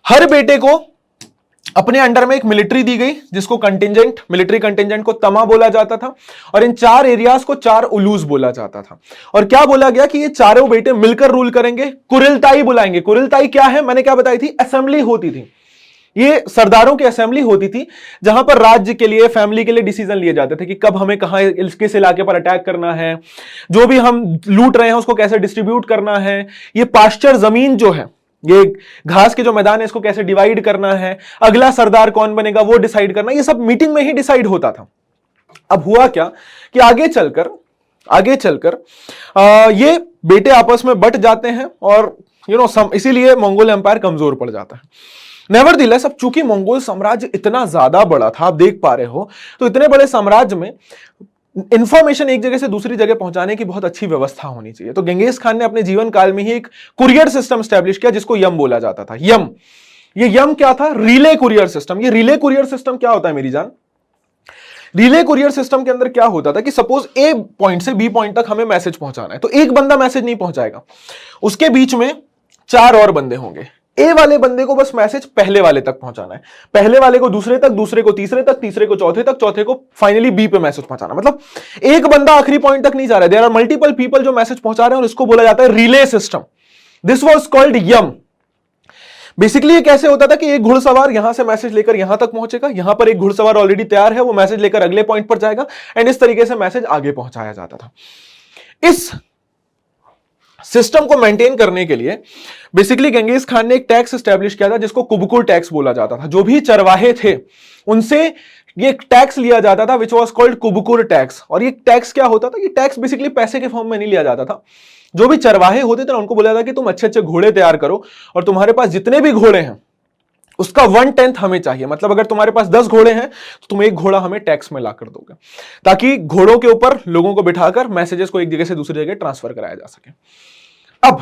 हर बेटे को अपने अंडर में एक मिलिट्री दी गई जिसको कंटिंजेंट, मिलिट्री कंटिंजेंट को तमा बोला जाता था, और इन 4 एरियाज को 4 उलूस बोला जाता था। और क्या बोला गया कि ये चारों बेटे मिलकर रूल करेंगे, कुरिलताई बुलाएंगे। कुरिलताई क्या है, मैंने क्या बताई थी, असेंबली होती थी, ये सरदारों की असेंबली होती थी जहां पर राज्य के लिए, फैमिली के लिए डिसीजन लिए जाते थे कि कब हमें कहां, किस इलाके पर अटैक करना है, जो भी हम लूट रहे हैं उसको कैसे डिस्ट्रीब्यूट करना है, ये पास्चर जमीन जो है, ये घास के जो मैदान है इसको कैसे डिवाइड करना है, अगला सरदार कौन बनेगा वो डिसाइड करना, ये सब मीटिंग में ही डिसाइड होता था। अब हुआ क्या कि आगे चलकर ये बेटे आपस में बट जाते हैं और इसीलिए मंगोल एम्पायर कमजोर पड़ जाता है। नेवरदिलेस, अब चूंकि मंगोल साम्राज्य इतना ज्यादा बड़ा था, आप देख पा रहे हो, तो इतने बड़े साम्राज्य में इंफॉर्मेशन एक जगह से दूसरी जगह पहुंचाने की बहुत अच्छी व्यवस्था होनी चाहिए। तो गेंगिस खान ने अपने जीवन काल में ही एक कुरियर सिस्टम स्टैब्लिश किया जिसको यम बोला जाता था। ये यम क्या था, रिले कुरियर सिस्टम। ये रिले कुरियर सिस्टम क्या होता है मेरी जान, रिले कुरियर सिस्टम के अंदर क्या होता था कि सपोज ए पॉइंट से बी पॉइंट तक हमें मैसेज पहुंचाना है, तो एक बंदा मैसेज नहीं पहुंचाएगा, उसके बीच में 4 और बंदे होंगे। ए वाले बंदे को बस मैसेज पहले वाले तक पहुंचाना है, पहले वाले को दूसरे तक, दूसरे को तीसरे तक, तीसरे को चौथे तक, चौथे को फाइनली बी पे मैसेज पहुंचाना। मतलब एक बंदा आखिरी पॉइंट तक नहीं जा रहा है, देयर आर मल्टीपल पीपल जो मैसेज पहुंचा रहे हैं, और इसको बोला जाता है relay system. This was called Yam. Basically ये कैसे होता था कि एक घुड़सवार यहां से मैसेज लेकर यहां तक पहुंचेगा, यहां पर एक घुड़सवार ऑलरेडी तैयार है, वो मैसेज लेकर अगले पॉइंट पर जाएगा, एंड इस तरीके से मैसेज आगे पहुंचाया जाता था। इस सिस्टम को मेंटेन करने के लिए बेसिकली गेंगिस खान ने एक टैक्स एस्टेब्लिश किया था जिसको कुबकुल टैक्स बोला जाता था। जो भी चरवाहे थे उनसे ये टैक्स लिया जाता था, विच वॉज कॉल्ड कुबकुल टैक्स। और ये टैक्स क्या होता था, ये टैक्स बेसिकली पैसे के फॉर्म में नहीं लिया जाता था। जो भी चरवाहे होते थे ना, उनको बोला था कि तुम अच्छे अच्छे घोड़े तैयार करो, और तुम्हारे पास जितने भी घोड़े हैं उसका 1/10 हमें चाहिए। मतलब अगर तुम्हारे पास 10 घोड़े हैं तो तुम एक घोड़ा हमें टैक्स में ला कर दोगे, ताकि घोड़ों के ऊपर लोगों को बिठाकर मैसेजेस को एक जगह से दूसरी जगह ट्रांसफर कराया जा सके। अब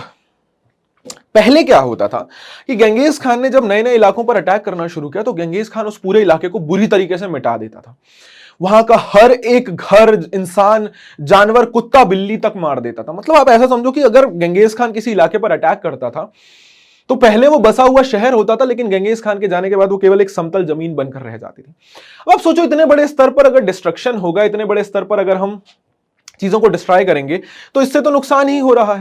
पहले क्या होता था कि गेंगिस खान ने जब नए नए इलाकों पर अटैक करना शुरू किया, तो गेंगिस खान उस पूरे इलाके को बुरी तरीके से मिटा देता था। वहां का हर एक घर, इंसान, जानवर, कुत्ता, बिल्ली तक मार देता था। मतलब आप ऐसा समझो कि अगर गेंगिस खान किसी इलाके पर अटैक करता था तो पहले वो बसा हुआ शहर होता था, लेकिन गेंगिस खान के जाने के बाद वो केवल एक समतल जमीन बनकर रह जाती थी। अब आप सोचो, इतने बड़े स्तर पर अगर डिस्ट्रक्शन होगा, इतने बड़े स्तर पर अगर हम चीजों को डिस्ट्रॉय करेंगे, तो इससे तो नुकसान ही हो रहा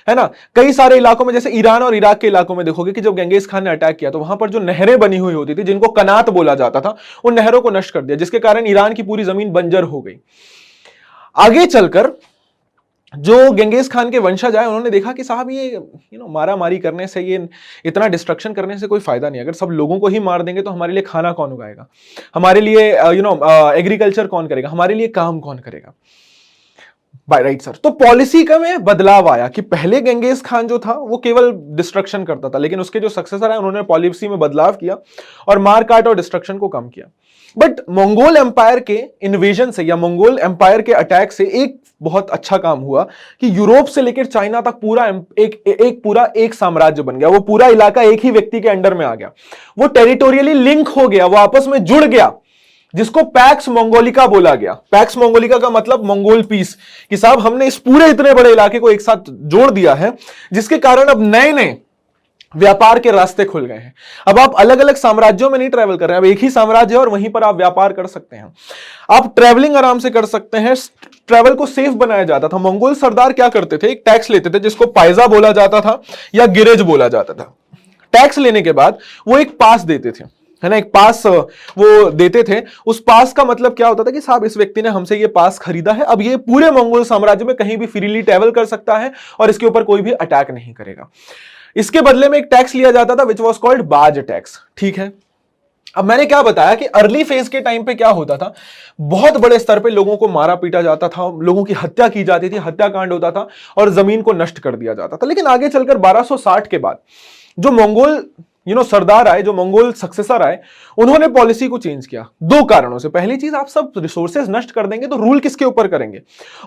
है ना। कई सारे इलाकों में, जैसे ईरान और इराक के इलाकों में देखोगे कि जब गेंगिस खान ने अटैक किया तो वहां पर जो नहरें बनी हुई होती थी, जिनको कनात बोला जाता था, उन नहरों को नष्ट कर दिया, जिसके कारण ईरान की पूरी जमीन बंजर हो गई। आगे चलकर जो गेंगिस खान के वंशज आए, उन्होंने देखा कि साहब ये मारा मारी करने से, ये इतना डिस्ट्रक्शन करने से कोई फायदा नहीं। अगर सब लोगों को ही मार देंगे तो हमारे लिए खाना कौन उगाएगा, हमारे लिए एग्रीकल्चर कौन करेगा, हमारे लिए काम कौन करेगा। By right sir. तो पॉलिसी का में बदलाव आया कि पहले गेंगिस खान जो था वो केवल डिस्ट्रक्शन करता था, लेकिन उसके जो सक्सेसर है उन्होंने पॉलिसी में बदलाव किया और मार काट और डिस्ट्रक्शन को कम किया। बट मंगोल एम्पायर के इन्वेजन से या मंगोल एम्पायर के अटैक से एक बहुत अच्छा काम हुआ कि यूरोप से लेकर चाइना तक पूरा एक साम्राज्य बन गया। वो पूरा इलाका एक ही व्यक्ति के अंडर में आ गया, वो टेरिटोरियली लिंक हो गया, वो आपस में जुड़ गया, जिसको पैक्स मंगोलिका बोला गया। पैक्स मंगोलिका का मतलब मंगोल पीस, कि साहब हमने इस पूरे इतने बड़े इलाके को एक साथ जोड़ दिया है, जिसके कारण अब नए नए व्यापार के रास्ते खुल गए हैं। अब आप अलग अलग साम्राज्यों में नहीं ट्रैवल कर रहे हैं, अब एक ही साम्राज्य है और वहीं पर आप व्यापार कर सकते हैं, आप ट्रैवलिंग आराम से कर सकते हैं। ट्रैवल को सेफ बनाया जाता था। मंगोल सरदार क्या करते थे, एक टैक्स लेते थे जिसको पायजा बोला जाता था या गिरेज बोला जाता था। टैक्स लेने के बाद वो एक पास देते थे, है ना, एक पास वो देते थे। उस पास का मतलब क्या होता था कि साहब इस व्यक्ति ने हमसे ये पास खरीदा है, अब ये पूरे मंगोल साम्राज्य में कहीं भी फ्रीली ट्रैवल कर सकता है और इसके ऊपर कोई भी अटैक नहीं करेगा। इसके बदले में एक टैक्स लिया जाता था विच वॉज कॉल्ड बाज टैक्स। ठीक है, अब मैंने क्या बताया कि अर्ली फेज के टाइम पे क्या होता था, बहुत बड़े स्तर पे लोगों को मारा पीटा जाता था, लोगों की हत्या की जाती थी, हत्याकांड होता था और जमीन को नष्ट कर दिया जाता था। लेकिन आगे चलकर 1260 के बाद जो मंगोल सरदार आए, जो मंगोल सक्सेसर आए, उन्होंने पॉलिसी को चेंज किया 2 कारणों से। पहली चीज, आप सब रिसोर्सेज नष्ट कर देंगे तो रूल किसके ऊपर करेंगे,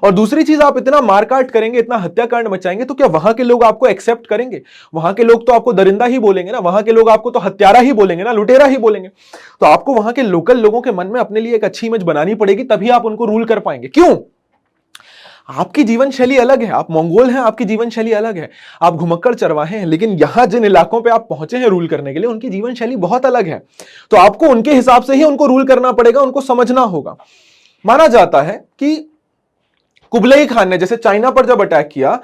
और दूसरी चीज, आप इतना मारकाट करेंगे, इतना हत्याकांड मचाएंगे तो क्या वहां के लोग आपको एक्सेप्ट करेंगे? वहां के लोग तो आपको दरिंदा ही बोलेंगे ना, वहां के लोग आपको तो हत्यारा ही बोलेंगे ना, लुटेरा ही बोलेंगे। तो आपको वहां के लोकल लोगों के मन में अपने लिए एक अच्छी इमेज बनानी पड़ेगी, तभी आप उनको रूल कर पाएंगे। क्यों? आपकी जीवन शैली अलग है, आप मंगोल हैं, आपकी जीवन शैली अलग है, आप घुमक्कड़ चरवाहे हैं, लेकिन यहां जिन इलाकों पे आप पहुंचे हैं रूल करने के लिए, उनकी जीवन शैली बहुत अलग है। तो आपको उनके हिसाब से ही उनको रूल करना पड़ेगा, उनको समझना होगा। माना जाता है कि कुबलई खान ने जैसे चाइना पर जब अटैक किया,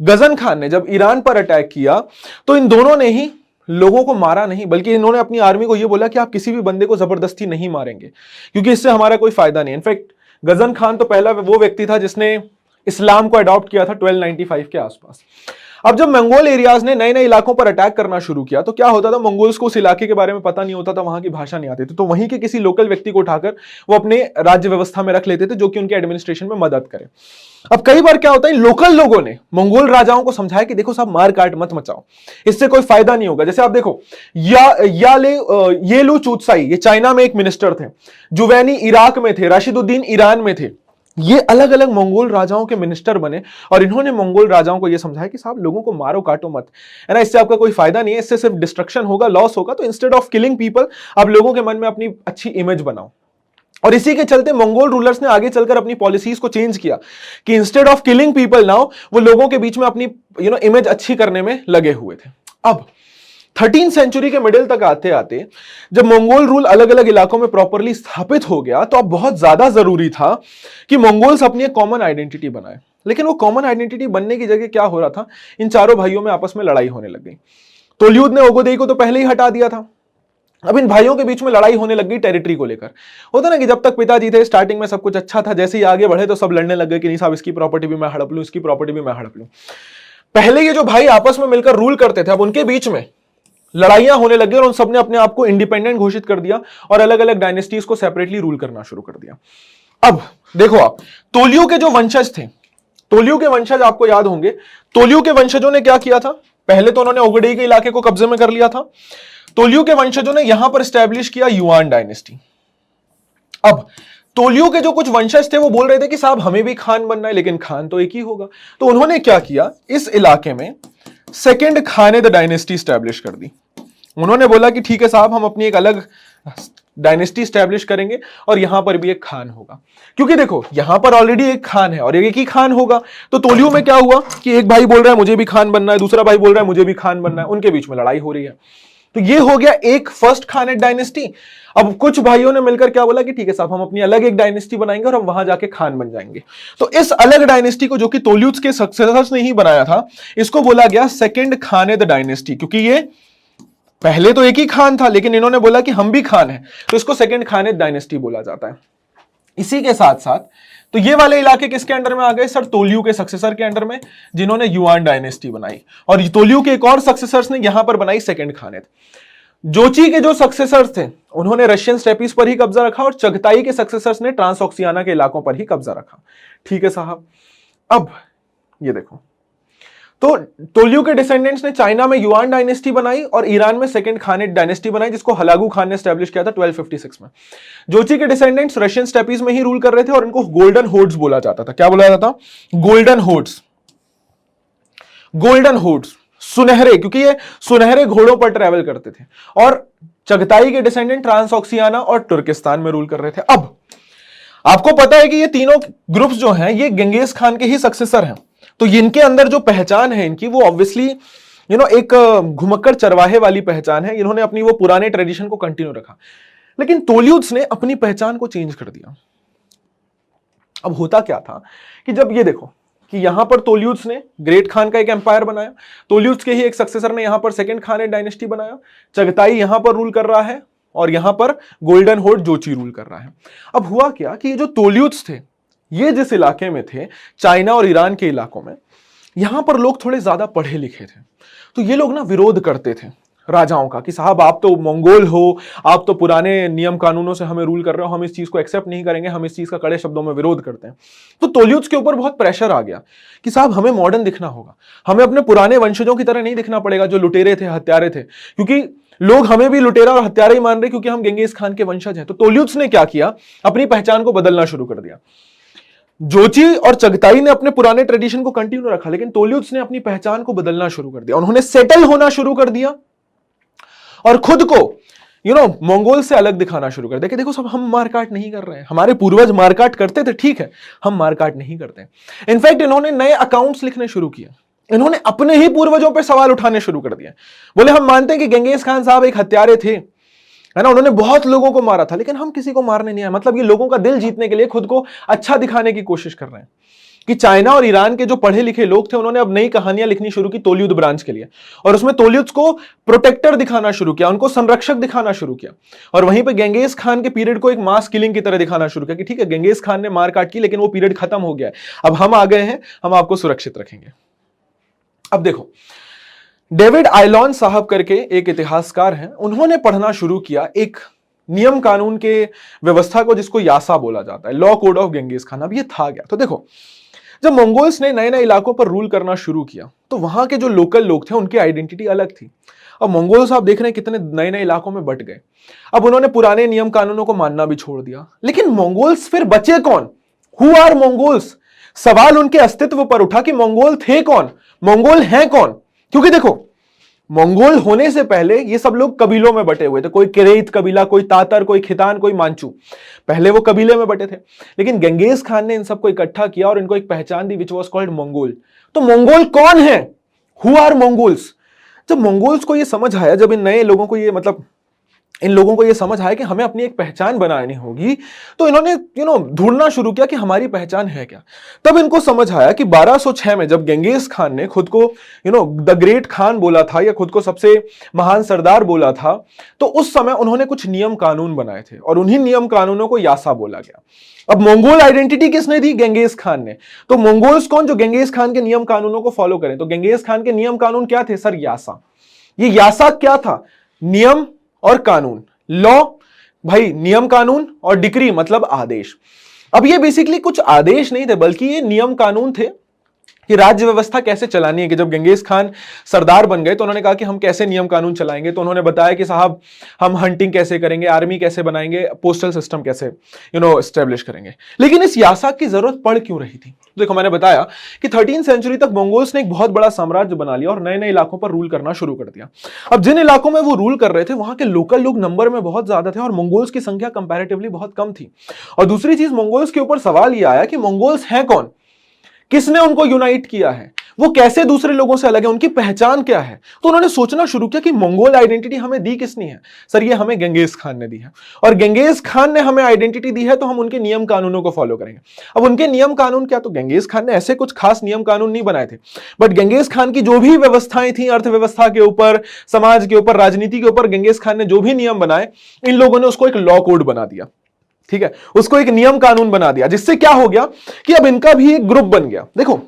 गजन खान ने जब ईरान पर अटैक किया, तो इन दोनों ने ही लोगों को मारा नहीं, बल्कि इन्होंने अपनी आर्मी को यह बोला कि आप किसी भी बंदे को जबरदस्ती नहीं मारेंगे, क्योंकि इससे हमारा कोई फायदा नहीं। इनफैक्ट गजन खान तो पहला वो व्यक्ति था जिसने इस्लाम को अडॉप्ट किया था 1295 के आसपास। अब जब मंगोल एरियाज ने नए नए इलाकों पर अटैक करना शुरू किया, तो क्या होता था, मंगोल्स को उस इलाके के बारे में पता नहीं होता था, वहां की भाषा नहीं आती थी, तो वहीं के किसी लोकल व्यक्ति को उठाकर वो अपने राज्य व्यवस्था में रख लेते थे, जो कि उनके एडमिनिस्ट्रेशन में मदद करे। अब कई बार क्या होता है, लोकल लोगों ने मंगोल राजाओं को समझाया कि देखो साहब, मार काट मत मचाओ, इससे कोई फायदा नहीं होगा। जैसे आप देखो, येलू चूतसाई, ये चाइना में एक मिनिस्टर थे, जुवैनी इराक में थे, राशिदुद्दीन ईरान में थे। ये अलग अलग मंगोल राजाओं के मिनिस्टर बने और इन्होंने मंगोल राजाओं को यह समझाया कि साहब, लोगों को मारो काटो मत, है ना, इससे आपका कोई फायदा नहीं है, इससे सिर्फ डिस्ट्रक्शन होगा, लॉस होगा। तो इंस्टेड ऑफ किलिंग पीपल, आप लोगों के मन में अपनी अच्छी इमेज बनाओ। और इसी के चलते मंगोल रूलर्स ने आगे चलकर अपनी पॉलिसीज को चेंज किया कि instead of killing people now, वो लोगों के बीच में अपनी इमेज अच्छी करने में लगे हुए थे। अब 13th सेंचुरी के मिडिल तक आते आते जब मंगोल रूल अलग अलग इलाकों में प्रॉपरली स्थापित हो गया, तो अब बहुत ज्यादा जरूरी था कि मंगोल्स अपनी एक कॉमन आइडेंटिटी बनाए। लेकिन वो कॉमन आइडेंटिटी बनने की जगह क्या हो रहा था, इन चारों भाइयों में आपस में लड़ाई होने लग गई। तोल्यूद ने ओगोदेई को तो पहले ही हटा दिया था, अब इन भाइयों के बीच में लड़ाई होने लग गई टेरिटरी को लेकर। होता ना कि जब तक पिताजी थे स्टार्टिंग में सब कुछ अच्छा था, जैसे ही आगे बढ़े तो सब लड़ने लग गए कि नहीं साहब, इसकी प्रॉपर्टी भी मैं हड़प लूं, इसकी प्रॉपर्टी भी मैं हड़प लूं। पहले ये जो भाई आपस में मिलकर रूल करते थे, अब उनके बीच में लड़ाइयां होने लगी और उन सबने अपने आप को इंडिपेंडेंट घोषित कर दिया और अलग अलग डायनेस्टीज को सेपरेटली रूल करना शुरू कर दिया। अब देखो आप, तोलियो के जो वंशज थे, तोलियो के वंशज आपको याद होंगे, तोलियो के वंशजों ने क्या किया था, पहले तो उन्होंने ओगडेई के इलाके को कब्जे में कर लिया था। तोलियो के वंशजों ने यहां पर स्टैब्लिश किया युआन डायनेस्टी। अब तोलियो के जो कुछ वंशज थे वो बोल रहे थे कि साहब, हमें भी खान बनना है, लेकिन खान तो एक ही होगा। तो उन्होंने क्या किया, इस इलाके में सेकेंड खानेद डायनेस्टी स्टैब्लिश कर दी। उन्होंने बोला कि ठीक है साहब, हम अपनी एक अलग डायनेस्टी स्टैब्लिश करेंगे और यहां पर भी एक खान होगा, क्योंकि देखो यहां पर ऑलरेडी एक खान है और एक ही खान होगा। तो तोलियो में क्या हुआ कि एक भाई बोल रहा है मुझे भी खान बनना है, दूसरा भाई बोल रहा है मुझे भी खान बनना है, उनके बीच में लड़ाई हो रही है। तो ये हो गया एक फर्स्ट खानेद डायनेस्टी। अब कुछ भाइयों ने मिलकर क्या बोला कि ठीक है साहब, हम अपनी अलग एक डायनेस्टी बनाएंगे और हम वहां जाके खान बन जाएंगे। तो इस अलग डायनेस्टी को, जो कि तोल्यूद्स के सक्सेसर्स ने ही बनाया था, इसको बोला गया सेकेंड खानेद डायनेस्टी, क्योंकि ये पहले तो एक ही खान था, लेकिन इन्होंने बोला कि हम भी खान हैं, तो इसको सेकेंड खानेद डायनेस्टी बोला जाता है। इसी के साथ साथ तो ये वाले इलाके किसके अंडर में आ गए सर, तोलियो के सक्सेसर के अंडर में, जिन्होंने युआन डायनेस्टी बनाई। और तोलियो के एक और सक्सेसर्स ने यहां पर बनाई सेकेंड खानेद। जोची के जो सक्सेसर्स थे उन्होंने रशियन स्टेपीज पर ही कब्जा रखा और चगताई के सक्सेसर्स ने ट्रांसऑक्सियाना के इलाकों पर ही कब्जा रखा। ठीक है साहब, अब ये देखो, तो तोलियो के डिसेंडेंट्स ने चाइना में युआन डायनेस्टी बनाई और ईरान में सेकेंड खानेद डायनेस्टी बनाई, जिसको हलागू खान ने एस्टैब्लिश किया था 1256 में। जोची के डिसेंडेंट्स रशियन स्टेपीज में ही रूल कर रहे थे और इनको गोल्डन होर्ड्स बोला जाता था। क्या बोला जाता था? Golden hoards. गोल्डन होर्ड्स, सुनहरे, क्योंकि ये सुनहरे घोड़ों पर ट्रेवल करते थे। और चगताई के डिसेंडेंट ट्रांसऑक्सियाना और तुर्किस्तान में रूल कर रहे थे। अब आपको पता है कि ये तीनों ग्रुप्स जो हैं ये गेंगिस खान के ही सक्सेसर हैं, तो इनके अंदर जो पहचान है इनकी, वो ऑब्वियसली एक घुमक्कड़ चरवाहे वाली पहचान है। इन्होंने अपनी वो पुराने ट्रेडिशन को कंटिन्यू रखा, लेकिन तोल्यूद्स ने अपनी पहचान को चेंज कर दिया। अब होता क्या था कि जब ये देखो कि यहां पर तोल्यूद्स ने ग्रेट खान का एक एम्पायर बनाया, तोल्यूद्स के ही एक सक्सेसर ने यहां पर सेकंड खानेद डायनेस्टी बनाया, चगताई यहां पर रूल कर रहा है और यहां पर गोल्डन होर्ड जोची रूल कर रहा है। अब हुआ क्या कि ये जो तोल्यूद्स थे, ये जिस इलाके में थे, चाइना और ईरान के इलाकों में, यहां पर लोग थोड़े ज्यादा पढ़े लिखे थे, तो ये लोग ना विरोध करते थे राजाओं का कि साहब आप तो मंगोल हो, आप तो पुराने नियम कानूनों से हमें रूल कर रहे हो, हम इस चीज को एक्सेप्ट नहीं करेंगे, हम इस चीज का कड़े शब्दों में विरोध करते हैं। तो तोल्यूद्स के ऊपर बहुत प्रेशर आ गया कि साहब हमें मॉडर्न दिखना होगा, हमें अपने पुराने वंशजों की तरह नहीं दिखना पड़ेगा जो लुटेरे थे, हत्यारे थे, क्योंकि लोग हमें भी लुटेरा और हत्यारे ही मान रहे क्योंकि हम गेंगिस खान के वंशज हैं। तो तोल्यूद्स ने क्या किया, अपनी पहचान को बदलना शुरू कर दिया। जोची और चगताई ने अपने पुराने ट्रेडिशन को कंटिन्यू रखा, लेकिन तोल्यूद्स ने अपनी पहचान को बदलना शुरू कर दिया। उन्होंने सेटल होना शुरू कर दिया और खुद को मंगोल से अलग दिखाना शुरू कर दिया कि देखो सब हम मारकाट नहीं कर रहे हैं, हमारे पूर्वज मारकाट करते थे, ठीक है, हम मारकाट नहीं करते। इनफैक्ट इन्होंने नए अकाउंट्स लिखने शुरू किए, इन्होंने अपने ही पूर्वजों पर सवाल उठाने शुरू कर दिए। बोले हम मानते हैं कि गेंगेज खान साहब एक हत्यारे थे, है ना, उन्होंने बहुत लोगों को मारा था, लेकिन हम किसी को मारने नहीं आए। मतलब ये लोगों का दिल जीतने के लिए खुद को अच्छा दिखाने की कोशिश कर रहे हैं कि चाइना और ईरान के जो पढ़े लिखे लोग थे उन्होंने अब नई कहानियां लिखनी शुरू की तोल्युद ब्रांच के लिए, और उसमें तोल्युद्स को प्रोटेक्टर दिखाना शुरू किया, उनको संरक्षक दिखाना शुरू किया, और वहीं पे गेंगेज खान के पीरियड को एक मास किलिंग की तरह दिखाना शुरू किया कि ठीक है गेंगेज खान ने मार काट की, लेकिन वो पीरियड खत्म हो गया है, अब हम आ गए हैं, हम आपको सुरक्षित रखेंगे। अब देखो डेविड आइलॉन साहब करके एक इतिहासकार हैं, उन्होंने पढ़ना शुरू किया एक नियम कानून के व्यवस्था को जिसको यासा बोला जाता है, लॉ कोड ऑफ गेंगेज खान। अब ये था क्या, तो देखो जब मंगोल्स ने नए नए इलाकों पर रूल करना शुरू किया तो वहां के जो लोकल लोग थे उनकी आइडेंटिटी अलग थी। अब मंगोल्स आप देख रहे हैं कितने नए नए इलाकों में बट गए, अब उन्होंने पुराने नियम कानूनों को मानना भी छोड़ दिया। लेकिन मंगोल्स फिर बचे कौन, हु आर मंगोल्स, सवाल उनके अस्तित्व पर उठा कि मंगोल थे कौन, मंगोल हैं कौन। क्योंकि देखो मंगोल होने से पहले ये सब लोग कबीलों में बटे हुए थे, कोई किरेत कबीला, कोई तातर, कोई खितान, कोई मांचू, पहले वो कबीले में बटे थे। लेकिन गेंगेज खान ने इन सबको इकट्ठा किया और इनको एक पहचान दी विच वॉज कॉल्ड मंगोल। तो मंगोल कौन है, हु आर मंगोल्स। जब मंगोल्स को ये समझ आया, जब इन नए लोगों को ये मतलब इन लोगों को ये समझ आया कि हमें अपनी एक पहचान बनानी होगी, तो इन्होंने ढूंढना शुरू किया कि हमारी पहचान है क्या। तब इनको समझ आया कि 1206 में जब गेंगेज खान ने खुद को द ग्रेट खान बोला था या खुद को सबसे महान सरदार बोला था, तो उस समय उन्होंने कुछ नियम कानून बनाए थे और उन्हीं नियम कानूनों को यासा बोला गया। अब मंगोल आइडेंटिटी किसने दी, गेंगेज खान ने। तो मंगोल्स कौन, जो गेंगेज खान के नियम कानूनों को फॉलो करें। तो गेंगेज खान के नियम कानून क्या थे सर, यासा। ये यासा क्या था, नियम और कानून, लॉ, भाई नियम कानून, और डिक्री मतलब आदेश। अब ये बेसिकली कुछ आदेश नहीं थे बल्कि ये नियम कानून थे कि राज्य व्यवस्था कैसे चलानी है। कि जब गेंगेज खान सरदार बन गए तो उन्होंने कहा कि हम कैसे नियम कानून चलाएंगे। तो उन्होंने बताया कि साहब हम हंटिंग कैसे करेंगे, आर्मी कैसे बनाएंगे, पोस्टल सिस्टम कैसे एस्टेब्लिश करेंगे। लेकिन इस यासा की जरूरत पड़ क्यों रही थी। देखो मैंने बताया कि 13वीं सेंचुरी तक मंगोल्स ने एक बहुत बड़ा साम्राज्य बना लिया और नए नए इलाकों पर रूल करना शुरू कर दिया। अब जिन इलाकों में वो रूल कर रहे थे वहां के लोकल लोग नंबर में बहुत ज्यादा थे और मंगोल्स की संख्या कंपैरेटिवली बहुत कम थी। और दूसरी चीज, मंगोल्स के ऊपर सवाल यह आया कि मंगोल्स हैं कौन, किसने उनको यूनाइट किया है, वो कैसे दूसरे लोगों से अलग है, उनकी पहचान क्या है। तो उन्होंने सोचना शुरू किया कि मंगोल आइडेंटिटी हमें दी किसने है। सर ये हमें गेंगेज खान ने दी है, और गेंगेज खान ने हमें आइडेंटिटी दी है तो हम उनके नियम कानूनों को फॉलो करेंगे। अब उनके नियम कानून क्या, तो गेंगेज खान ने ऐसे कुछ खास नियम कानून नहीं बनाए थे, बट गेंगेज खान की जो भी व्यवस्थाएं थी, अर्थव्यवस्था के ऊपर, समाज के ऊपर, राजनीति के ऊपर, गेंगेज खान ने जो भी नियम बनाए, इन लोगों ने उसको एक लॉ कोड बना दिया। ठीक है, उसको एक नियम कानून बना दिया, जिससे क्या हो गया कि अब इनका भी एक ग्रुप बन गया। देखो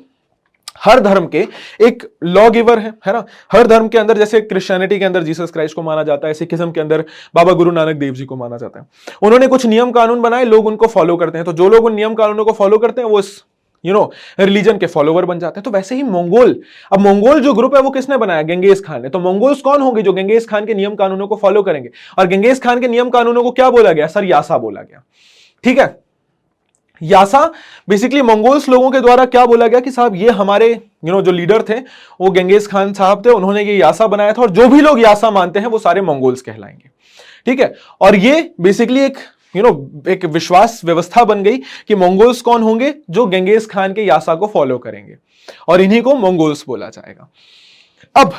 हर धर्म के एक लॉ गिवर है ना। हर धर्म के अंदर, जैसे क्रिश्चियनिटी के अंदर जीसस क्राइस्ट को माना जाता है, सिखिज्म के अंदर बाबा गुरु नानक देव जी को माना जाता है। उन्होंने कुछ नियम कानून बनाए, लोग उनको फॉलो करते हैं। तो जो लोग उन नियम कानूनों को फॉलो करते हैं वो इस रिलीजन के फॉलोवर बन जाते हैं। तो वैसे ही मंगोल, अब मंगोल जो ग्रुप है वो किसने बनाया, गेंगेज खान ने। तो मंगोल्स कौन होंगे, जो गेंगेज खान के नियम कानूनों को फॉलो करेंगे। और गेंगेज खान के नियम कानूनों को क्या बोला गया सर, यासा बोला गया। ठीक है, यासा बेसिकली मंगोल्स लोगों के द्वारा क्या बोला गया कि साहब ये हमारे जो लीडर थे वो गेंगेज खान साहब थे, उन्होंने ये यासा बनाया था और जो भी लोग यासा मानते हैं वो सारे मंगोल्स कहलाएंगे। ठीक है, और ये बेसिकली एक एक विश्वास व्यवस्था बन गई कि मंगोल्स कौन होंगे, जो गेंगेज खान के यासा को फॉलो करेंगे, और इन्हीं को मंगोल्स बोला जाएगा। अब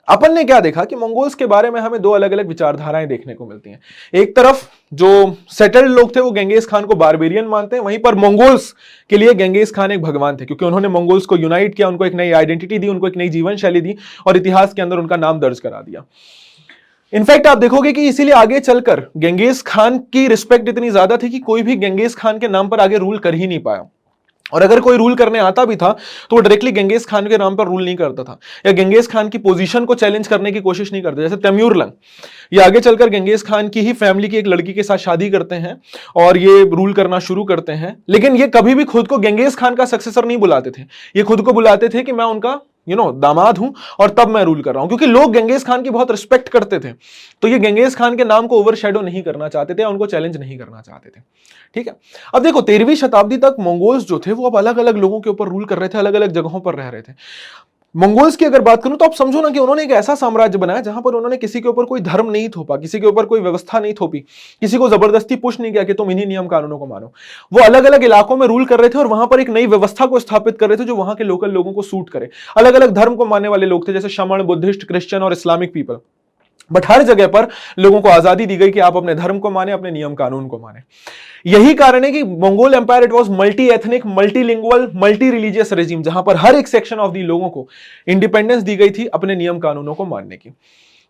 अपन ने क्या देखा कि मंगोल्स के बारे में हमें दो अलग अलग विचारधाराएं देखने को मिलती हैं। एक तरफ जो सेटल्ड लोग थे वो गेंगेज खान को बारबेरियन मानते हैं, वहीं पर मंगोल्स के लिए गेंगेज खान एक भगवान थे, क्योंकि उन्होंने मंगोल्स को यूनाइट किया, उनको एक नई आइडेंटिटी दी, उनको एक नई जीवन शैली दी और इतिहास के अंदर उनका नाम दर्ज करा दिया। इनफैक्ट आप देखोगे कि इसीलिए आगे चलकर गेंगेज खान की रिस्पेक्ट इतनी ज्यादा थी कि कोई भी गेंगेज खान के नाम पर आगे रूल कर ही नहीं पाया। और अगर कोई रूल करने आता भी था तो वो डायरेक्टली गेंगेज खान के नाम पर रूल नहीं करता था, या गेंगेज खान की पोजीशन को चैलेंज करने की कोशिश नहीं करता। जैसे तैमूरलंग, ये आगे चलकर गेंगेज खान की ही फैमिली की एक लड़की के साथ शादी करते हैं और ये रूल करना शुरू करते हैं, लेकिन ये कभी भी खुद को गेंगेज खान का सक्सेसर नहीं बुलाते थे। ये खुद को बुलाते थे कि मैं उनका दामाद हूं और तब मैं रूल कर रहा हूं, क्योंकि लोग गेंगेज खान की बहुत रिस्पेक्ट करते थे। तो ये गेंगेज खान के नाम को ओवरशैडो नहीं करना चाहते थे, उनको चैलेंज नहीं करना चाहते थे। ठीक है, अब देखो 13वीं शताब्दी तक मंगोल्स जो थे वो अब अलग अलग लोगों के ऊपर रूल कर रहे थे, अलग अलग जगहों पर रह रहे थे। मंगोल्स की अगर बात करूं तो आप समझो ना कि उन्होंने एक ऐसा साम्राज्य बनाया जहां पर उन्होंने किसी के ऊपर कोई धर्म नहीं थोपा, किसी के ऊपर कोई व्यवस्था नहीं थोपी, किसी को जबरदस्ती पुश नहीं किया कि तुम इन्हीं नियम कानूनों को मानो। वो अलग अलग इलाकों में रूल कर रहे थे और वहां पर एक नई व्यवस्था को स्थापित कर रहे थे जो वहां के लोकल लोगों को सूट करे। अलग अलग धर्म को मानने वाले लोग थे, जैसे शमण, बुद्धिस्ट, क्रिश्चियन और इस्लामिक पीपल, बट हर जगह पर लोगों को आजादी दी गई कि आप अपने धर्म को माने, अपने नियम कानून को माने। यही कारण है कि Mongol Empire it was multi ethnic, multilingual, multi religious regime, जहां पर हर एक सेक्शन ऑफ दी लोगों को इंडिपेंडेंस दी गई थी अपने नियम कानूनों को मानने की।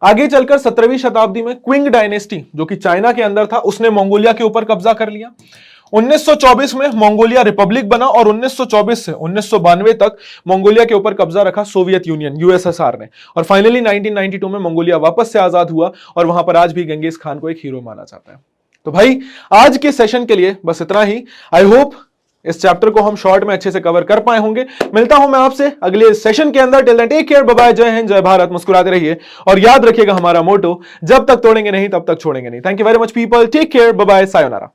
आगे चलकर 17वीं शताब्दी में क्विंग डायनेस्टी, जो कि चाइना के अंदर था, उसने मंगोलिया के ऊपर कब्जा कर लिया। 1924 में मंगोलिया रिपब्लिक बना और 1924 से 1992 तक मंगोलिया के ऊपर कब्जा रखा सोवियत यूनियन, यूएसएसआर ने, और फाइनली 1992 में मंगोलिया वापस से आजाद हुआ और वहां पर आज भी गेंगिस खान को एक हीरो माना जाता है। तो भाई आज के सेशन के लिए बस इतना ही। आई होप इस चैप्टर को हम शॉर्ट में अच्छे से कवर कर पाए होंगे। मिलता हूं मैं आपसे अगले सेशन के अंदर। Till then take care, bye bye, जय हिंद, जय भारत, मुस्कुराते रहिए और याद रखिएगा हमारा मोटो, जब तक तोड़ेंगे नहीं तब तक छोड़ेंगे नहीं। Thank you very much people, take care, bye bye, sayonara.